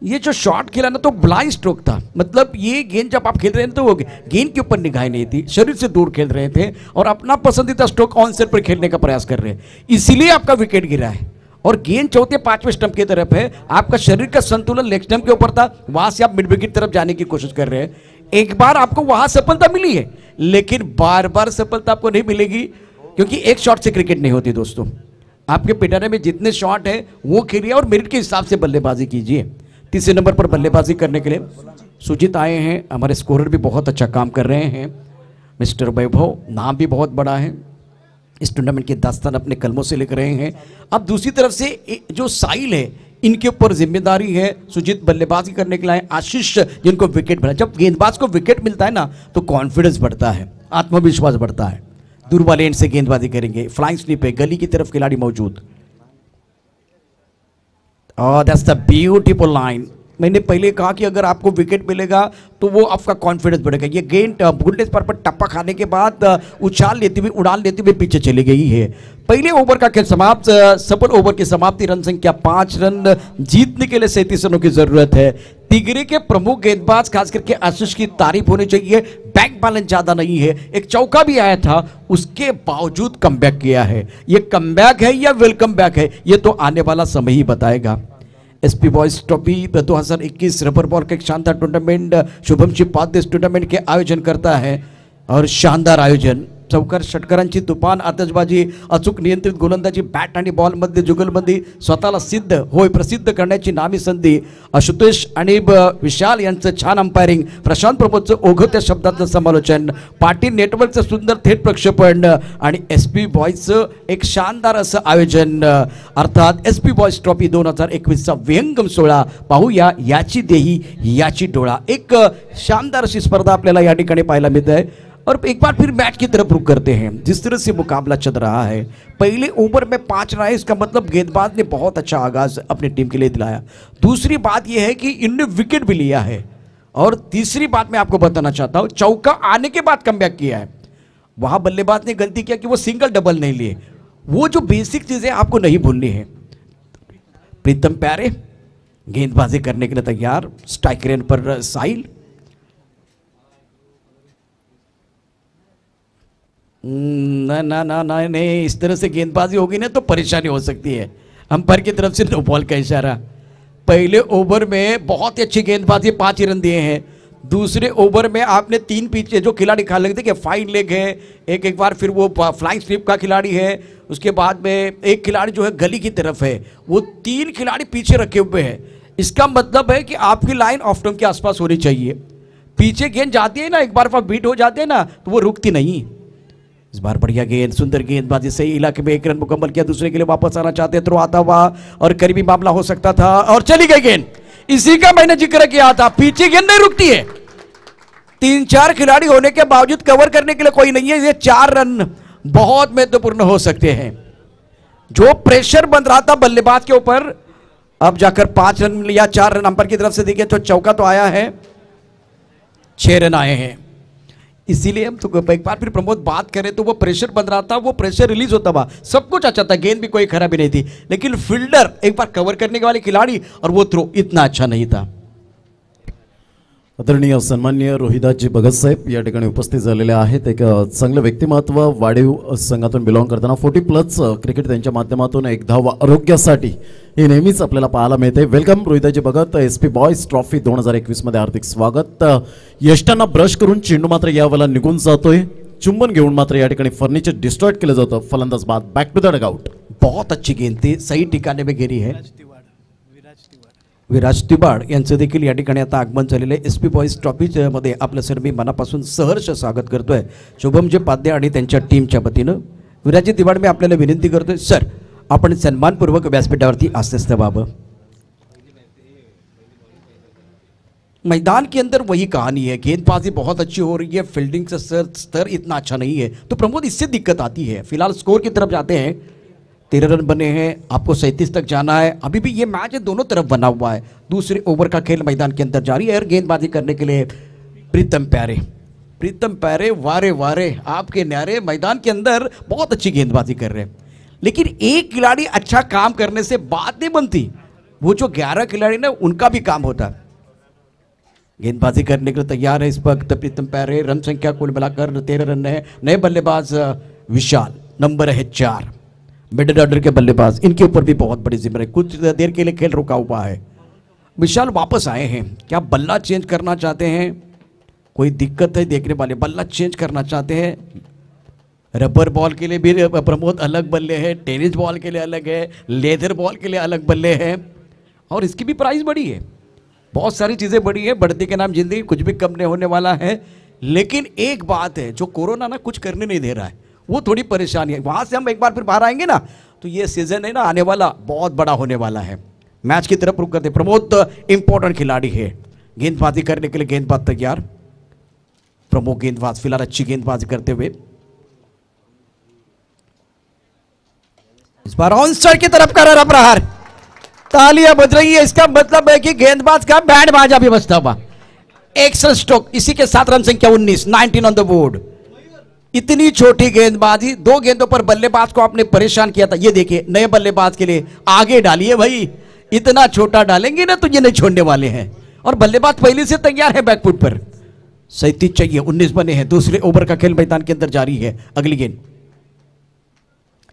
[SPEAKER 1] ये जो शॉट खेला ना तो ब्लाइंड स्ट्रोक था, मतलब ये गेंद जब आप खेल रहे थे तो वो गेंद के ऊपर निगाह नहीं थी, शरीर से दूर खेल रहे थे और अपना पसंदीदा स्ट्रोक ऑन साइड पर खेलने का प्रयास कर रहे हैं, इसीलिए आपका विकेट गिरा है। और गेंद चौथे 5वें स्टंप की तरफ है, आपका शरीर का संतुलन लेग स्टंप के ऊपर था, वहां से आप मिड विकेट की तरफ जाने की कोशिश कर रहे हैं। एक बार आपको वहां सफलता मिली है, लेकिन बार बार सफलता आपको नहीं मिलेगी, क्योंकि एक शॉट से क्रिकेट नहीं होती दोस्तों। आपके पिटारे में जितने शॉट है वो खेलिए और मेरिट के हिसाब से बल्लेबाजी कीजिए। तीसरे नंबर पर बल्लेबाजी करने के लिए सुजीत आए हैं। हमारे स्कोरर भी बहुत अच्छा काम कर रहे हैं। मिस्टर वैभव, नाम भी बहुत बड़ा है, इस टूर्नामेंट के दास्तान अपने कलमों से लिख रहे हैं। अब दूसरी तरफ से जो साहिल है, इनके ऊपर जिम्मेदारी है। सुजीत बल्लेबाजी करने के लिए, आशीष जिनको विकेट मिला। जब गेंदबाज को विकेट मिलता है ना तो कॉन्फिडेंस बढ़ता है, आत्मविश्वास बढ़ता है। दूर वाले एंड से गेंदबाजी करेंगे, फ्लाइंग स्लिप है, गली की तरफ खिलाड़ी मौजूद। That's the beautiful line. मैंने पहले कहा कि अगर आपको विकेट मिलेगा तो वो आपका कॉन्फिडेंस बढ़ेगा। ये गेंद गोल्डन स्पॉट पर टप्पा खाने के बाद उछाल लेती हुई, उड़ान लेते हुए पीछे चली गई है। पहले ओवर का खेल समाप्त, सफल ओवर की समाप्ति। रन संख्या 5 रन। जीतने के लिए 37 रनों की जरूरत है। तिगरे के प्रमुख गेंदबाज खास करके आशीष की तारीफ होनी चाहिए। बैक बैलेंस ज्यादा नहीं है, एक चौका भी आया था, उसके बावजूद कमबैक किया है। ये कमबैक है या वेलकम बैक है, ये तो आने वाला समय ही बताएगा। SP boys trophy 2021 rubber ball का एक शानदार टूर्नामेंट शुभमजी पाध्ये इस टूर्नामेंट के आयोजन करता है और शानदार आयोजन। चौकार षटकारांची तुफान आतषबाजी, अचूक नियंत्रित गोलंदाजी, बॅट आणि बॉल मध्ये जुगलबंदी, स्वतःला सिद्ध होय प्रसिद्ध करण्याची नामी संधी। आशुतोष आणि विशाल यांचं छान अंपायरिंग, प्रशांत प्रमोदचं ओघत्या शब्दातलं समालोचन, पाटील नेटवर्कचं सुंदर थेट प्रक्षेपण आणि एसपी बॉयजचं एक शानदार असं आयोजन, अर्थात एसपी बॉयज ट्रॉफी 2021 चा विहंगम सोहळा। पाहूया याची देही याची डोळा, एक शानदार अशी स्पर्धा आपल्याला या ठिकाणी पाहायला मिळते है। और एक बार फिर मैच की तरफ रुख करते हैं। जिस तरह से मुकाबला चल रहा है, पहले ओवर में 5 रन, इसका मतलब गेंदबाज ने बहुत अच्छा आगाज अपनी टीम के लिए दिलाया। दूसरी बात यह है कि इनने विकेट भी लिया है, और तीसरी बात मैं आपको बताना चाहता हूं, चौका आने के बाद कमबैक किया है। वहां बल्लेबाज ने गलती किया कि वो सिंगल डबल नहीं लिए। वो जो बेसिक चीजें आपको नहीं भूलनी है। प्रीतम प्यारे गेंदबाजी करने के लिए तैयार। स्ट्राइक रेंज पर साहिल, ना ना ना ना नहीं, इस तरह से गेंदबाजी होगी ना तो परेशानी हो सकती है। अंपायर की तरफ से नो बॉल का इशारा। पहले ओवर में बहुत ही अच्छी गेंदबाजी, 5 रन दिए हैं। दूसरे ओवर में आपने 3 पीछे जो खिलाड़ी खा लगे थे कि फाइन लेग है, एक बार फिर वो फ्लाइंग स्लिप का खिलाड़ी है, उसके बाद में एक खिलाड़ी जो है गली की तरफ है, वो 3 खिलाड़ी पीछे रखे हुए हैं। इसका मतलब है कि आपकी लाइन ऑफ स्टंप के आसपास होनी चाहिए। पीछे गेंद जाती है ना, एक बार बीट हो जाते हैं ना तो वो रुकती नहीं। इस बार बढ़िया गेंद, सुंदर गेंदबाजी, सही इलाके में 1 रन मुकम्मल किया। दूसरे के लिए वापस आना चाहते हैं, थ्रो आता हुआ और करीबी मामला हो सकता था और चली गई गेंद। इसी का मैंने जिक्र किया था, पीछे गेंद नहीं रुकती है। 3-4 खिलाड़ी होने के बावजूद कवर करने के लिए कोई नहीं है। ये 4 रन बहुत महत्वपूर्ण हो सकते हैं। जो प्रेशर बन रहा था बल्लेबाज के ऊपर, अब जाकर 5 रन या 4 रन अंपायर की तरफ से देखिए तो चौका तो आया है, 6 रन आए हैं। इसीलिए हम तो एक बार फिर प्रमोद बात करें तो वो प्रेशर बन रहा था, वो प्रेशर रिलीज होता हुआ सब कुछ अच्छा था, गेंद भी कोई खराबी नहीं थी, लेकिन फील्डर एक बार कवर करने के वाले खिलाड़ी और वो थ्रो इतना अच्छा नहीं था।
[SPEAKER 2] आदरणीय सन्माननीय रोहिदासजी भगत साहेब या ठिकाणी उपस्थित झालेले आहेत। एक चांगलं व्यक्तिमत्व, वाढीव संघातून बिलॉंग करताना 40+ क्रिकेट त्यांच्या माध्यमातून एक धाव आरोग्यासाठी हे नेहमीच आपल्याला पाहायला मिळते। वेलकम रोहिदासजी भगत, SP बॉयज ट्रॉफी 2021 मध्ये हार्दिक स्वागत। यष्टांना ब्रश करून चेंडू मात्र यावेळेला निघून जातोय, चुंबन घेऊन मात्र या ठिकाणी फर्निचर डिस्ट्रॉय केलं जातं। फलंदाज बाद, बॅक टू द डगआउट।
[SPEAKER 1] बहुत अच्छी गेंद थी, सही ठिकाने में गिरी है। विराज तिवाड यांचं देखील या ठिकाणी आता आगमन झालेलं आहे। SP बॉयज ट्रॉफीमध्ये आपलं सर मी मनापासून सहर्ष स्वागत करतोय शुभमजी पाध्ये आणि त्यांच्या टीमच्या वतीनं। विराज तिवाड मी आपल्याला विनंती करतोय सर, आपण सन्मानपूर्वक व्यासपीठावरती आस्थास्थ व्हावं। मैदान के अंदर वही कहानी है, गेंदबाजी बहुत अच्छी हो रही है, फील्डिंग का स्तर इतना अच्छा नहीं है, तो प्रमोद इससे दिक्कत आती है। फिलहाल स्कोर की तरफ जाते हैं, 13 रन बने हैं, आपको 37 तक जाना है। अभी भी ये मैच है दोनों तरफ बना हुआ है, दूसरे ओवर का खेल मैदान के अंदर जारी है और गेंदबाजी करने के लिए प्रीतम प्यारे वारे वारे आपके न्यारे मैदान के अंदर बहुत अच्छी गेंदबाजी कर रहे हैं, लेकिन एक खिलाड़ी अच्छा काम करने से बात नहीं बनती, वो जो 11 खिलाड़ी ना उनका भी काम होता है। गेंदबाजी करने के लिए तैयार है इस वक्त प्रीतम प्यारे। रन संख्या कुल मिलाकर 13 रन है। नए बल्लेबाज विशाल, नंबर है 4, मिडिल ऑर्डर के बल्लेबाज, इनके ऊपर भी बहुत बड़ी जिम्मेदारी, कुछ देर के लिए खेल रुका हुआ है। विशाल वापस आए हैं, क्या बल्ला चेंज करना चाहते हैं? कोई दिक्कत है देखने वाले, बल्ला चेंज करना चाहते हैं। रबर बॉल के लिए भी प्रमोद अलग बल्ले हैं, टेनिस बॉल के लिए अलग है, लेदर बॉल के लिए अलग बल्ले हैं, और इसकी भी प्राइस बड़ी है। बहुत सारी चीज़ें बड़ी है, बढ़ती के नाम जिंदगी, कुछ भी कम नहीं होने वाला है। लेकिन एक बात है, जो कोरोना ना कुछ करने नहीं दे रहा है, वो थोड़ी परेशानी है। वहाँ से हम एक बार फिर बाहर आएंगे ना, तो ये सीजन है ना आने वाला बहुत बड़ा होने वाला है। मैच की तरफ रुक करते, प्रमोद इंपॉर्टेंट खिलाड़ी है, गेंदबाजी करने के लिए गेंदबाज तैयार। प्रमोद गेंदबाज फिलहाल अच्छी गेंदबाजी करते हुए इस बार ऑन साइड की तरफ कर रहा प्रहार, तालियां बज रही है, इसका मतलब है कि गेंदबाज का बैंड बाजा भी बजता हुआ। एक्सेल स्ट्रोक, इसी के साथ रन संख्या 19 ऑन द बोर्ड। इतनी छोटी गेंदबाजी, 2 गेंदों पर बल्लेबाज को आपने परेशान किया था। ये देखिए नए बल्लेबाज के लिए आगे डालिए भाई, इतना छोटा डालेंगे ना तो ये नहीं छोड़ने वाले हैं, और बल्लेबाज पहले से तैयार है बैकफुट पर। 37 चाहिए, 19 बने हैं, दूसरे ओवर का खेल मैदान के अंदर जारी है। अगली गेंद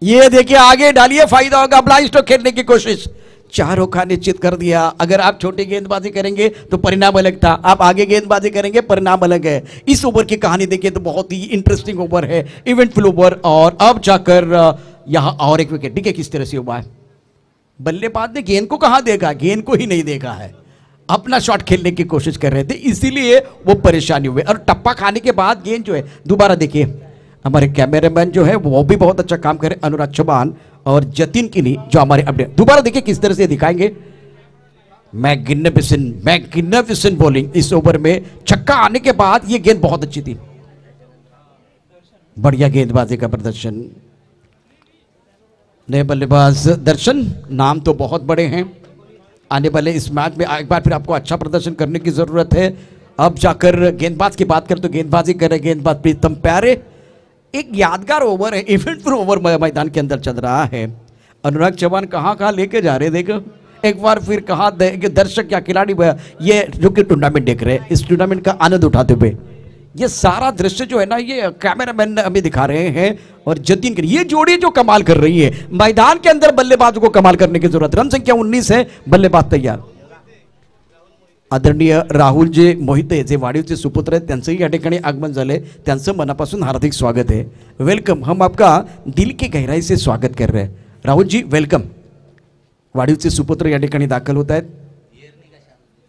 [SPEAKER 1] ये देखिए आगे डालिए, फायदा होगा। ब्लाइंड स्ट्रोक खेलने की कोशिश, 4 रन निश्चित कर दिया। अगर आप छोटी गेंदबाजी करेंगे तो परिणाम अलग था, आप आगे गेंदबाजी करेंगे परिणाम अलग है। इस ओवर की कहानी देखिए तो बहुत ही इंटरेस्टिंग ओवर है, इवेंटफुल ओवर। और अब जाकर यहां और एक विकेट, देखिए किस तरह से हुआ है। बल्लेबाज ने गेंद को कहां देखा, गेंद को ही नहीं देखा है, अपना शॉट खेलने की कोशिश कर रहे थे, इसीलिए वो परेशानी हुई। और टप्पा खाने के बाद गेंद जो है दोबारा देखिए, हमारे कैमरामैन जो है वो भी बहुत अच्छा काम करे, अनुराग चौहान और जतिन किनी जो हमारे अपडेट, दोबारा देखिए किस तरह से दिखाएंगे। मैग्निफिसेंट बॉलिंग इस ओवर में, छक्का आने के बाद ये गेंद बहुत अच्छी थी, बढ़िया गेंदबाजी का प्रदर्शन। नए बल्लेबाज दर्शन, नाम तो बहुत बड़े हैं, आने वाले इस मैच में एक बार फिर आपको अच्छा प्रदर्शन करने की जरूरत है। अब जाकर गेंदबाज की बात करें तो गेंदबाजी करे गेंदबाज प्रीतम प्यारे। एक यादगार ओवर है, इवेंटफुल ओवर मैदान के अंदर चल रहा है। अनुराग चौहान कहाँ लेके जा रहे, देखो एक बार फिर कहाँ दर्शक या खिलाड़ी ये जो कि टूर्नामेंट देख रहे हैं, इस टूर्नामेंट का आनंद उठाते हुए ये सारा दृश्य जो है ना, ये कैमरामैन हमें दिखा रहे हैं। और जतिन की ये जोड़ी जो कमाल कर रही है, मैदान के अंदर बल्लेबाजों को कमाल करने की जरूरत। रन संख्या 19 है, बल्लेबाज तैयार। आदरणीय राहुलजी मोहिते जे वाडीवचे सुपुत्र आहेत, त्यांचंही या ठिकाणी आगमन झाले, त्यांचं मनापासून हार्दिक स्वागत है। वेलकम, हम आपका दिल की गहराई से स्वागत कर रहे हैं। राहुल जी वेलकम। वाडीवचे सुपुत्र या ठिकाणी दाखल होत आहेत।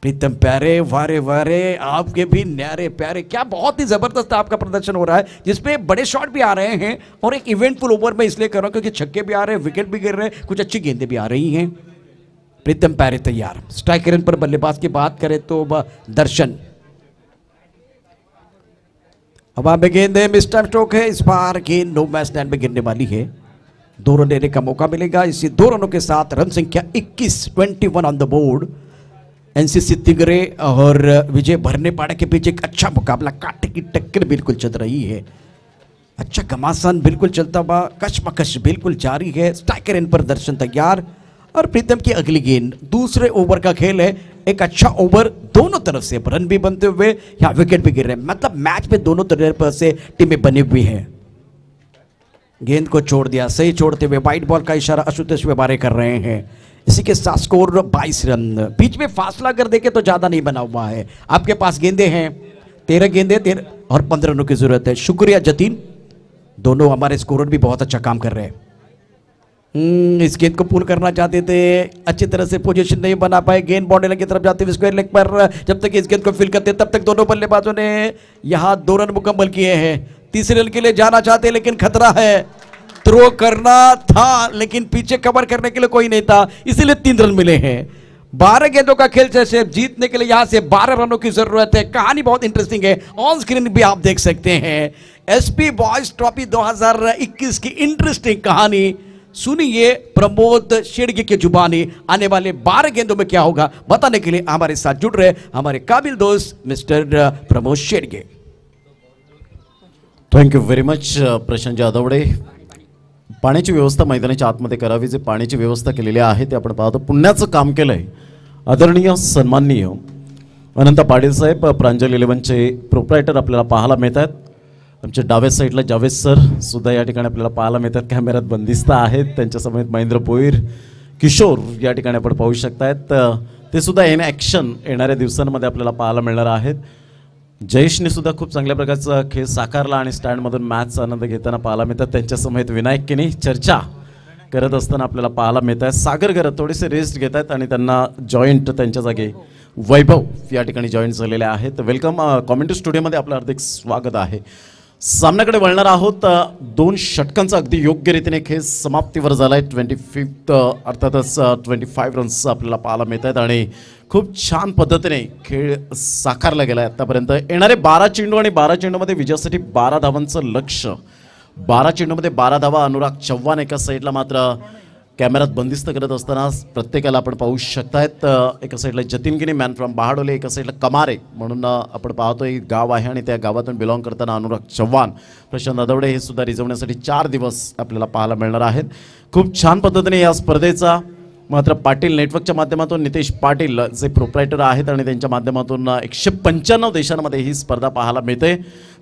[SPEAKER 1] प्रीतम प्यारे, वारे वारे आपके भी न्यारे प्यारे, क्या बहुत ही जबरदस्त आपका प्रदर्शन हो रहा है, जिसमें बड़े शॉट भी आ रहे हैं। और एक इवेंटफुल ओवर में इसलिए कर रहा हूं क्योंकि छक्के भी आ रहे हैं, विकेट भी गिर रहे हैं, कुछ अच्छी गेंदें भी आ रही हैं। प्रीतम प्यारे तैयार। स्ट्राइक रेट पर बल्लेबाज की बात करें तो दर्शन, अब आप गेंद है, मिस्टर स्ट्रोक है, इस बार गेंद नो मैच स्टैंड में गिरने वाली है। 2 रन लेने का मौका मिलेगा। इसी 2 रनों के साथ रन संख्या 21 ऑन द बोर्ड। एनसीसी तिगरे और विजय भरनेपाड़ा के बीच एक अच्छा मुकाबला, कांटे की टक्कर बिल्कुल चल रही है। अच्छा घमासान बिल्कुल चलता हुआ, कशमकश बिल्कुल जारी है। स्ट्राइकर इन पर दर्शन तैयार और प्रीतम की अगली गेंद। दूसरे ओवर का खेल है, एक अच्छा ओवर, दोनों तरफ से रन भी बनते हुए यहाँ विकेट भी गिर रहे हैं। मतलब मैच में दोनों तरफ से टीमें बनी हुई हैं। गेंद को छोड़ दिया, सही छोड़ते हुए वाइट बॉल का इशारा आशुतोष व्यवहारे कर रहे हैं। इसी के साथ स्कोर 22 रन। बीच में फासला कर देखे तो ज्यादा नहीं बना हुआ है। आपके पास गेंदे हैं, 13 गेंदे 13 और 15 रनों की जरूरत है। शुक्रिया जतीन, दोनों हमारे स्कोरर भी बहुत अच्छा काम कर रहे हैं। इस गेंद को पुल करना चाहते थे, अच्छी तरह से पोजीशन नहीं बना पाए। गेंद बाउंड्री लाइन की तरफ जाती हुई स्क्वायर लेग पर, जब तक इस गेंद को फील करते तब तक दोनों बल्लेबाजों ने यहां 2 रन मुकम्मल किए हैं। तीसरे रन के लिए जाना चाहते लेकिन खतरा है। थ्रो करना था लेकिन पीछे कवर करने के लिए कोई नहीं था, इसीलिए 3 रन मिले हैं। 12 गेंदों का खेल जैसे जीतने के लिए यहां से 12 रनों की जरूरत है। कहानी बहुत इंटरेस्टिंग है, ऑन स्क्रीन भी आप देख सकते हैं। एसपी बॉयज ट्रॉफी 2021 की इंटरेस्टिंग कहानी सुनिए प्रमोद शेड़गे की जुबानी। आने वाले 12 गेंदों में क्या होगा बताने के लिए हमारे साथ जुड़ रहे हमारे काबिल दोस्त mister Pramod Shedge.
[SPEAKER 2] Thank you very much Prashant जाधवडे। पाण्याची व्यवस्था मैदानाच्या आतमध्ये करावी, जे पाण्याची व्यवस्था केलेली आहे ते आपण पाहतो। पुण्याचं काम केलंय आदरणीय सन्माननीय अनंत पाटील साहेब, प्रांजल 11चे प्रोप्रायटर आपल्याला पाहायला मिळतात। आमच्या डाव्या साईडला जावेद सर सुद्धा या ठिकाणी आपल्याला पाहायला मिळतात, कॅमेऱ्यात बंदिस्त आहेत। त्यांच्या समेत महेंद्र भोईर, किशोर या ठिकाणी आपण पाहू शकतायत, ते सुद्धा इन ॲक्शन येणाऱ्या दिवसांमध्ये आपल्याला पाहायला मिळणार आहेत। जयेशने सुद्धा खूप चांगल्या प्रकारचा खेळ साकारला आणि स्टँडमधून मॅचचा आनंद घेताना पाहायला मिळतात। त्यांच्या समेत विनायक किनी चर्चा करत असताना आपल्याला पाहायला मिळत आहे। सागर गरत थोडेसे रेस्ट घेत आहेत आणि त्यांना जॉईंट त्यांच्या जागी वैभव या ठिकाणी जॉईंट झालेले आहेत। वेलकम कॉमेंट्री स्टुडिओमध्ये आपलं हार्दिक स्वागत आहे। सामन्याकडे वळणार आहोत। 2 षटकांचा अगदी योग्य रीतीने खेळ समाप्तीवर झालाय। 25 अर्थातच 25 रन्स आपल्याला पाहायला मिळत आहेत आणि खूप छान पद्धतीने खेळ साकारला गेला आहे आतापर्यंत। येणारे 12 चेंडू आणि 12 चेंडूमध्ये विजयासाठी 12 धावांचं लक्ष। 12 चेंडूमध्ये 12 धावा। अनुराग चव्हाण एका साईडला मात्र कॅमेऱ्यात बंदिस्त करत असताना प्रत्येकाला आपण पाहू शकतायत। एका साईडला जतीन गिनी मॅन फ्रॉम बहाडोले, एका साईडला कमारे म्हणून आपण पाहतोय गाव आहे आणि त्या गावातून बिलॉंग करताना अनुराग चव्हाण, प्रशांत जाधवडे हे सुद्धा रिझवण्यासाठी 4 दिवस आपल्याला पाहायला मिळणार आहेत। खूप छान पद्धतीने या स्पर्धेचा मात्र पाटील नेटवर्कच्या माध्यमातून नितेश पाटील जे प्रोप्रायटर आहेत आणि त्यांच्या माध्यमातून 195 देशांमध्ये ही स्पर्धा पाहायला मिळते,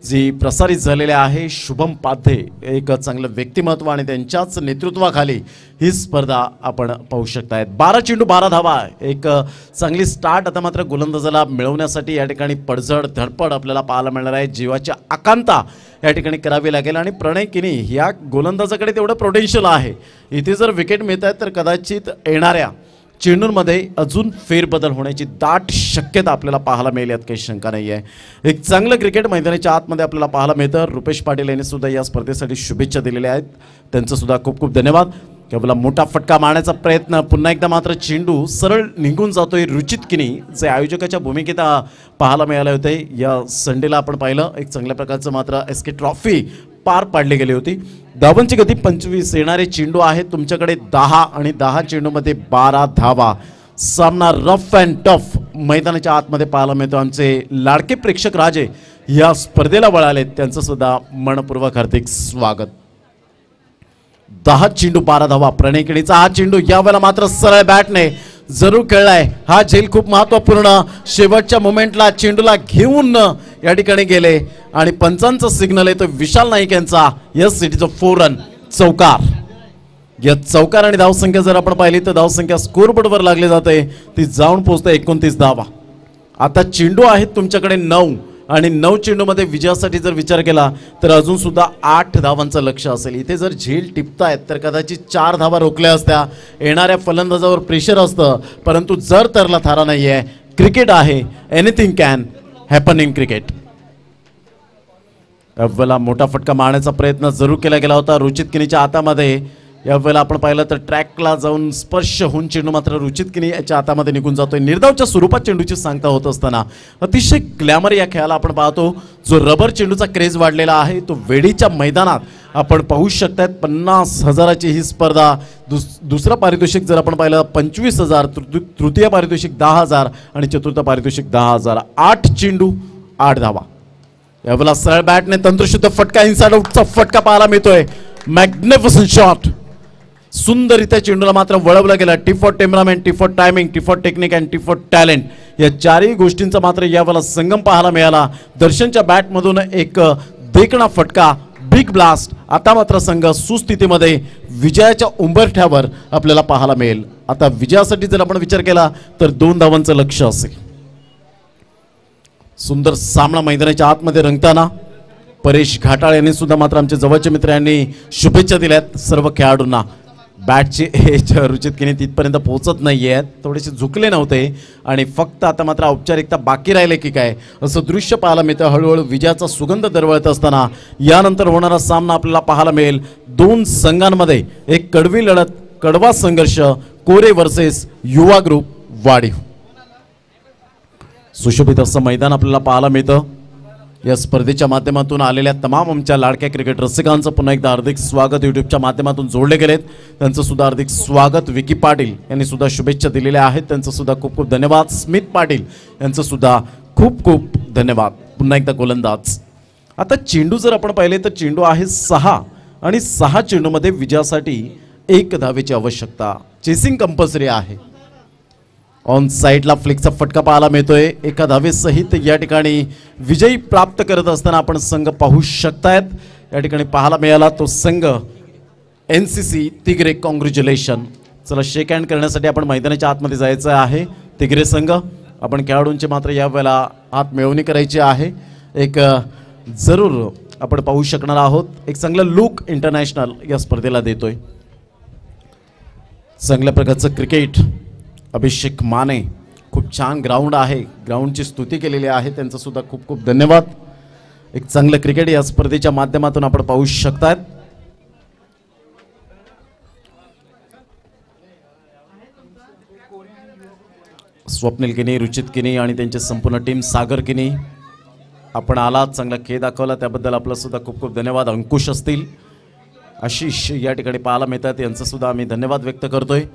[SPEAKER 2] जी प्रसारित झालेली आहे। शुभम पाध्ये एक चांगलं व्यक्तिमत्व आणि त्यांच्याच नेतृत्वाखाली ही स्पर्धा आपण पाहू शकतायत। 12 चेंडू 12 धावा, एक चांगली स्टार्ट आता मात्र गोलंदाजाला मिळवण्यासाठी या ठिकाणी पडझड धडपड आपल्याला पाहायला मिळणार आहे। जीवाची आकांता या ठिकाणी करावी लागेल आणि प्रणय किनी या गोलंदाजाकडे तेवढं पोटेन्शियल आहे। इथे जर विकेट मिळत आहेत तर कदाचित येणाऱ्या चेंडूंमध्ये अजून फेरबदल होण्याची दाट शक्यता आपल्याला पाहायला मिळेल, यात काही शंका नाही आहे। एक चांगलं क्रिकेट मैदानाच्या आतमध्ये आपल्याला पाहायला मिळतं। रुपेश पाटील यांनी सुद्धा या स्पर्धेसाठी शुभेच्छा दिलेल्या आहेत, त्यांचं सुद्धा खूप खूप धन्यवाद। केवळ मोठा फटका मारण्याचा प्रयत्न, पुन्हा एकदा मात्र चेंडू सरळ निघून जातोय। रुचित किनी जे आयोजकाच्या भूमिकेत पाहायला मिळाले होते या संडेला आपण पाहिलं, एक चांगल्या प्रकारचं मात्र एसके ट्रॉफी पार पाडली गेली होती। धावांची गती 25, येणारे चेंडू आहेत तुमच्याकडे 10 आणि 10 चेंडूमध्ये 12 धावा। सामना रफ अँड टफ मैदानाच्या आतमध्ये पाहायला मिळतो। आमचे लाडके प्रेक्षक राजे या स्पर्धेला वळालेत, त्यांचं सुद्धा मनपूर्वक हार्दिक स्वागत। 10 चेंडू 12 धावा। प्रणय किनीचा हा चेंडू यावेळेला मात्र सरळ बॅटने जरूर खेळलाय। हा झेल खूप महत्त्वपूर्ण, शेवटच्या मोमेंटला चेंडूला घेऊन या ठिकाणी गेले आणि पंचांचा सिग्नल आहे तो विशाल नाईक यांचा। Yes, it is a 4 run चौकार। या चौकार आणि धावसंख्या जर आपण पाहिली तर धावसंख्या स्कोरबोर्डवर लागली जाते, ती जाऊन पोहोचते 29 धावा। आता चेंडू आहेत तुमच्याकडे 9 आणि 9 चेंडूमध्ये विजयासाठी जर विचार केला तर अजून सुद्धा 8 धावांचं लक्ष असेल। इथे जर झेल टिपतायत तर कदाचित 4 धावा रोखल्या असत्या, येणाऱ्या फलंदाजावर प्रेशर असतं, परंतु जर तरला थारा नाही आहे। क्रिकेट आहे, anything can happen in cricket. अव्वला मोठा फटका मारण्याचा प्रयत्न जरूर केला गेला होता। रुचित किनीच्या हातामध्ये यावेळेला आपण पाहिलं तर ट्रॅकला जाऊन स्पर्श होऊन चेंडू मात्र रुचित किनी याच्या हातामध्ये निघून जातोय. निर्धावच्या स्वरूपात चेंडूची सांगता होत असताना अतिशय ग्लॅमर या खेळाला आपण पाहतो. जो रबर चेंडूचा क्रेज वाढलेला आहे तो वेडीच्या मैदानात आपण पाहू शकतात. 50,000ची ही स्पर्धा. दुसरं पारितोषिक जर आपण पाहिलं 25,000, तृतीय पारितोषिक 10,000 आणि चतुर्थ पारितोषिक 10,000. 8 चेंडू 8 धावा. यावेळेला सरळ बॅटने तंत्रशुद्ध फटका, इनसाइड आउटचा फटका पाहायला मिळतोय. Magnificent shot. सुंदररित्या चेंडूला मात्र वळवलं गेलं. T for temperament, T for timing, T for technique and T for talent या चारही गोष्टींचा मात्र यावेळेला संगम पाहायला मिळाला. दर्शनच्या बॅटमधून एक देखणा फटका, बिग ब्लास्ट. आता मात्र संघ सुस्थितीमध्ये विजयाच्या उंबरठ्यावर आपल्याला पाहायला मिळेल. आता विजयासाठी जर आपण विचार केला तर 2 धावांचं लक्ष असेल. सुंदर सामना मैदानाच्या आतमध्ये रंगताना परेश घाटाळ यांनी सुद्धा मात्र आमचे जवळचे मित्र यांनी शुभेच्छा दिल्यात सर्व खेळाडूंना. बॅटची एज रुचित किनी तिथपर्यंत पोहोचत नाही आहेत, थोडेसे झुकले नव्हते आणि फक्त आता मात्र औपचारिकता बाकी राहिले की काय असं दृश्य पाहायला मिळतं. हळूहळू विजयाचा सुगंध दरवळत असताना यानंतर होणारा सामना आपल्याला पाहायला मिळेल. 2 संघांमध्ये एक कडवी लढत, कडवा संघर्ष. कोरे वर्सेस युवा ग्रुप वाडीव. सुशोभित असं मैदान आपल्याला पाहायला मिळतं. या स्पर्धेच्या माध्यमातून आलेल्या तमाम आमच्या लाडक्या क्रिकेट रसिकांचं पुन्हा एकदा हार्दिक स्वागत. यूट्यूबच्या माध्यमातून जोडले गेलेत त्यांचं सुद्धा हार्दिक स्वागत. विकी पाटील यांनी सुद्धा शुभेच्छा दिलेल्या आहेत, त्यांचं सुद्धा खूप खूप धन्यवाद. स्मित पाटील यांचं सुद्धा खूप खूप धन्यवाद. पुन्हा एकदा गोलंदाज. आता चेंडू जर आपण पाहिले तर चेंडू आहे 6 आणि 6 चेंडूमध्ये विजयासाठी 1 धावेची आवश्यकता. चेसिंग कंपल्सरी आहे. ऑन साईडला फ्लिकचा फटका पाहायला मिळतोय. 1 धावेसहित या ठिकाणी विजयी प्राप्त करत असताना आपण संघ पाहू शकतायत. या ठिकाणी पाहायला मिळाला तो संघ NCC तिगरे. कॉंग्रॅच्युलेशन. चला शेक हँड करण्यासाठी आपण मैदानाच्या आतमध्ये जायचं आहे. तिगरे संघ आपण खेळाडूंची मात्र यावेळेला हात मिळवणी करायची आहे. एक जरूर आपण पाहू शकणार आहोत. एक चांगलं लुक इंटरनॅशनल या स्पर्धेला देतोय. चांगल्या प्रकारचं क्रिकेट. अभिषेक माने खूप छान ग्राउंड आहे, ग्राउंडची स्तुती केलेली आहे, त्यांचं सुद्धा खूप खूप धन्यवाद. एक चांगलं क्रिकेट या स्पर्धेच्या माध्यमातून आपण पाहू शकतात. स्वप्नील किनी, रुचित किनी आणि त्यांची संपूर्ण टीम, सागर किनी आपण आलात, चांगला खेळ दाखवला त्याबद्दल आपला सुद्धा खूप खूप धन्यवाद. अंकुश असतील, आशिष या ठिकाणी पाहायला मिळतात, यांचं सुद्धा आम्ही धन्यवाद व्यक्त करतोय.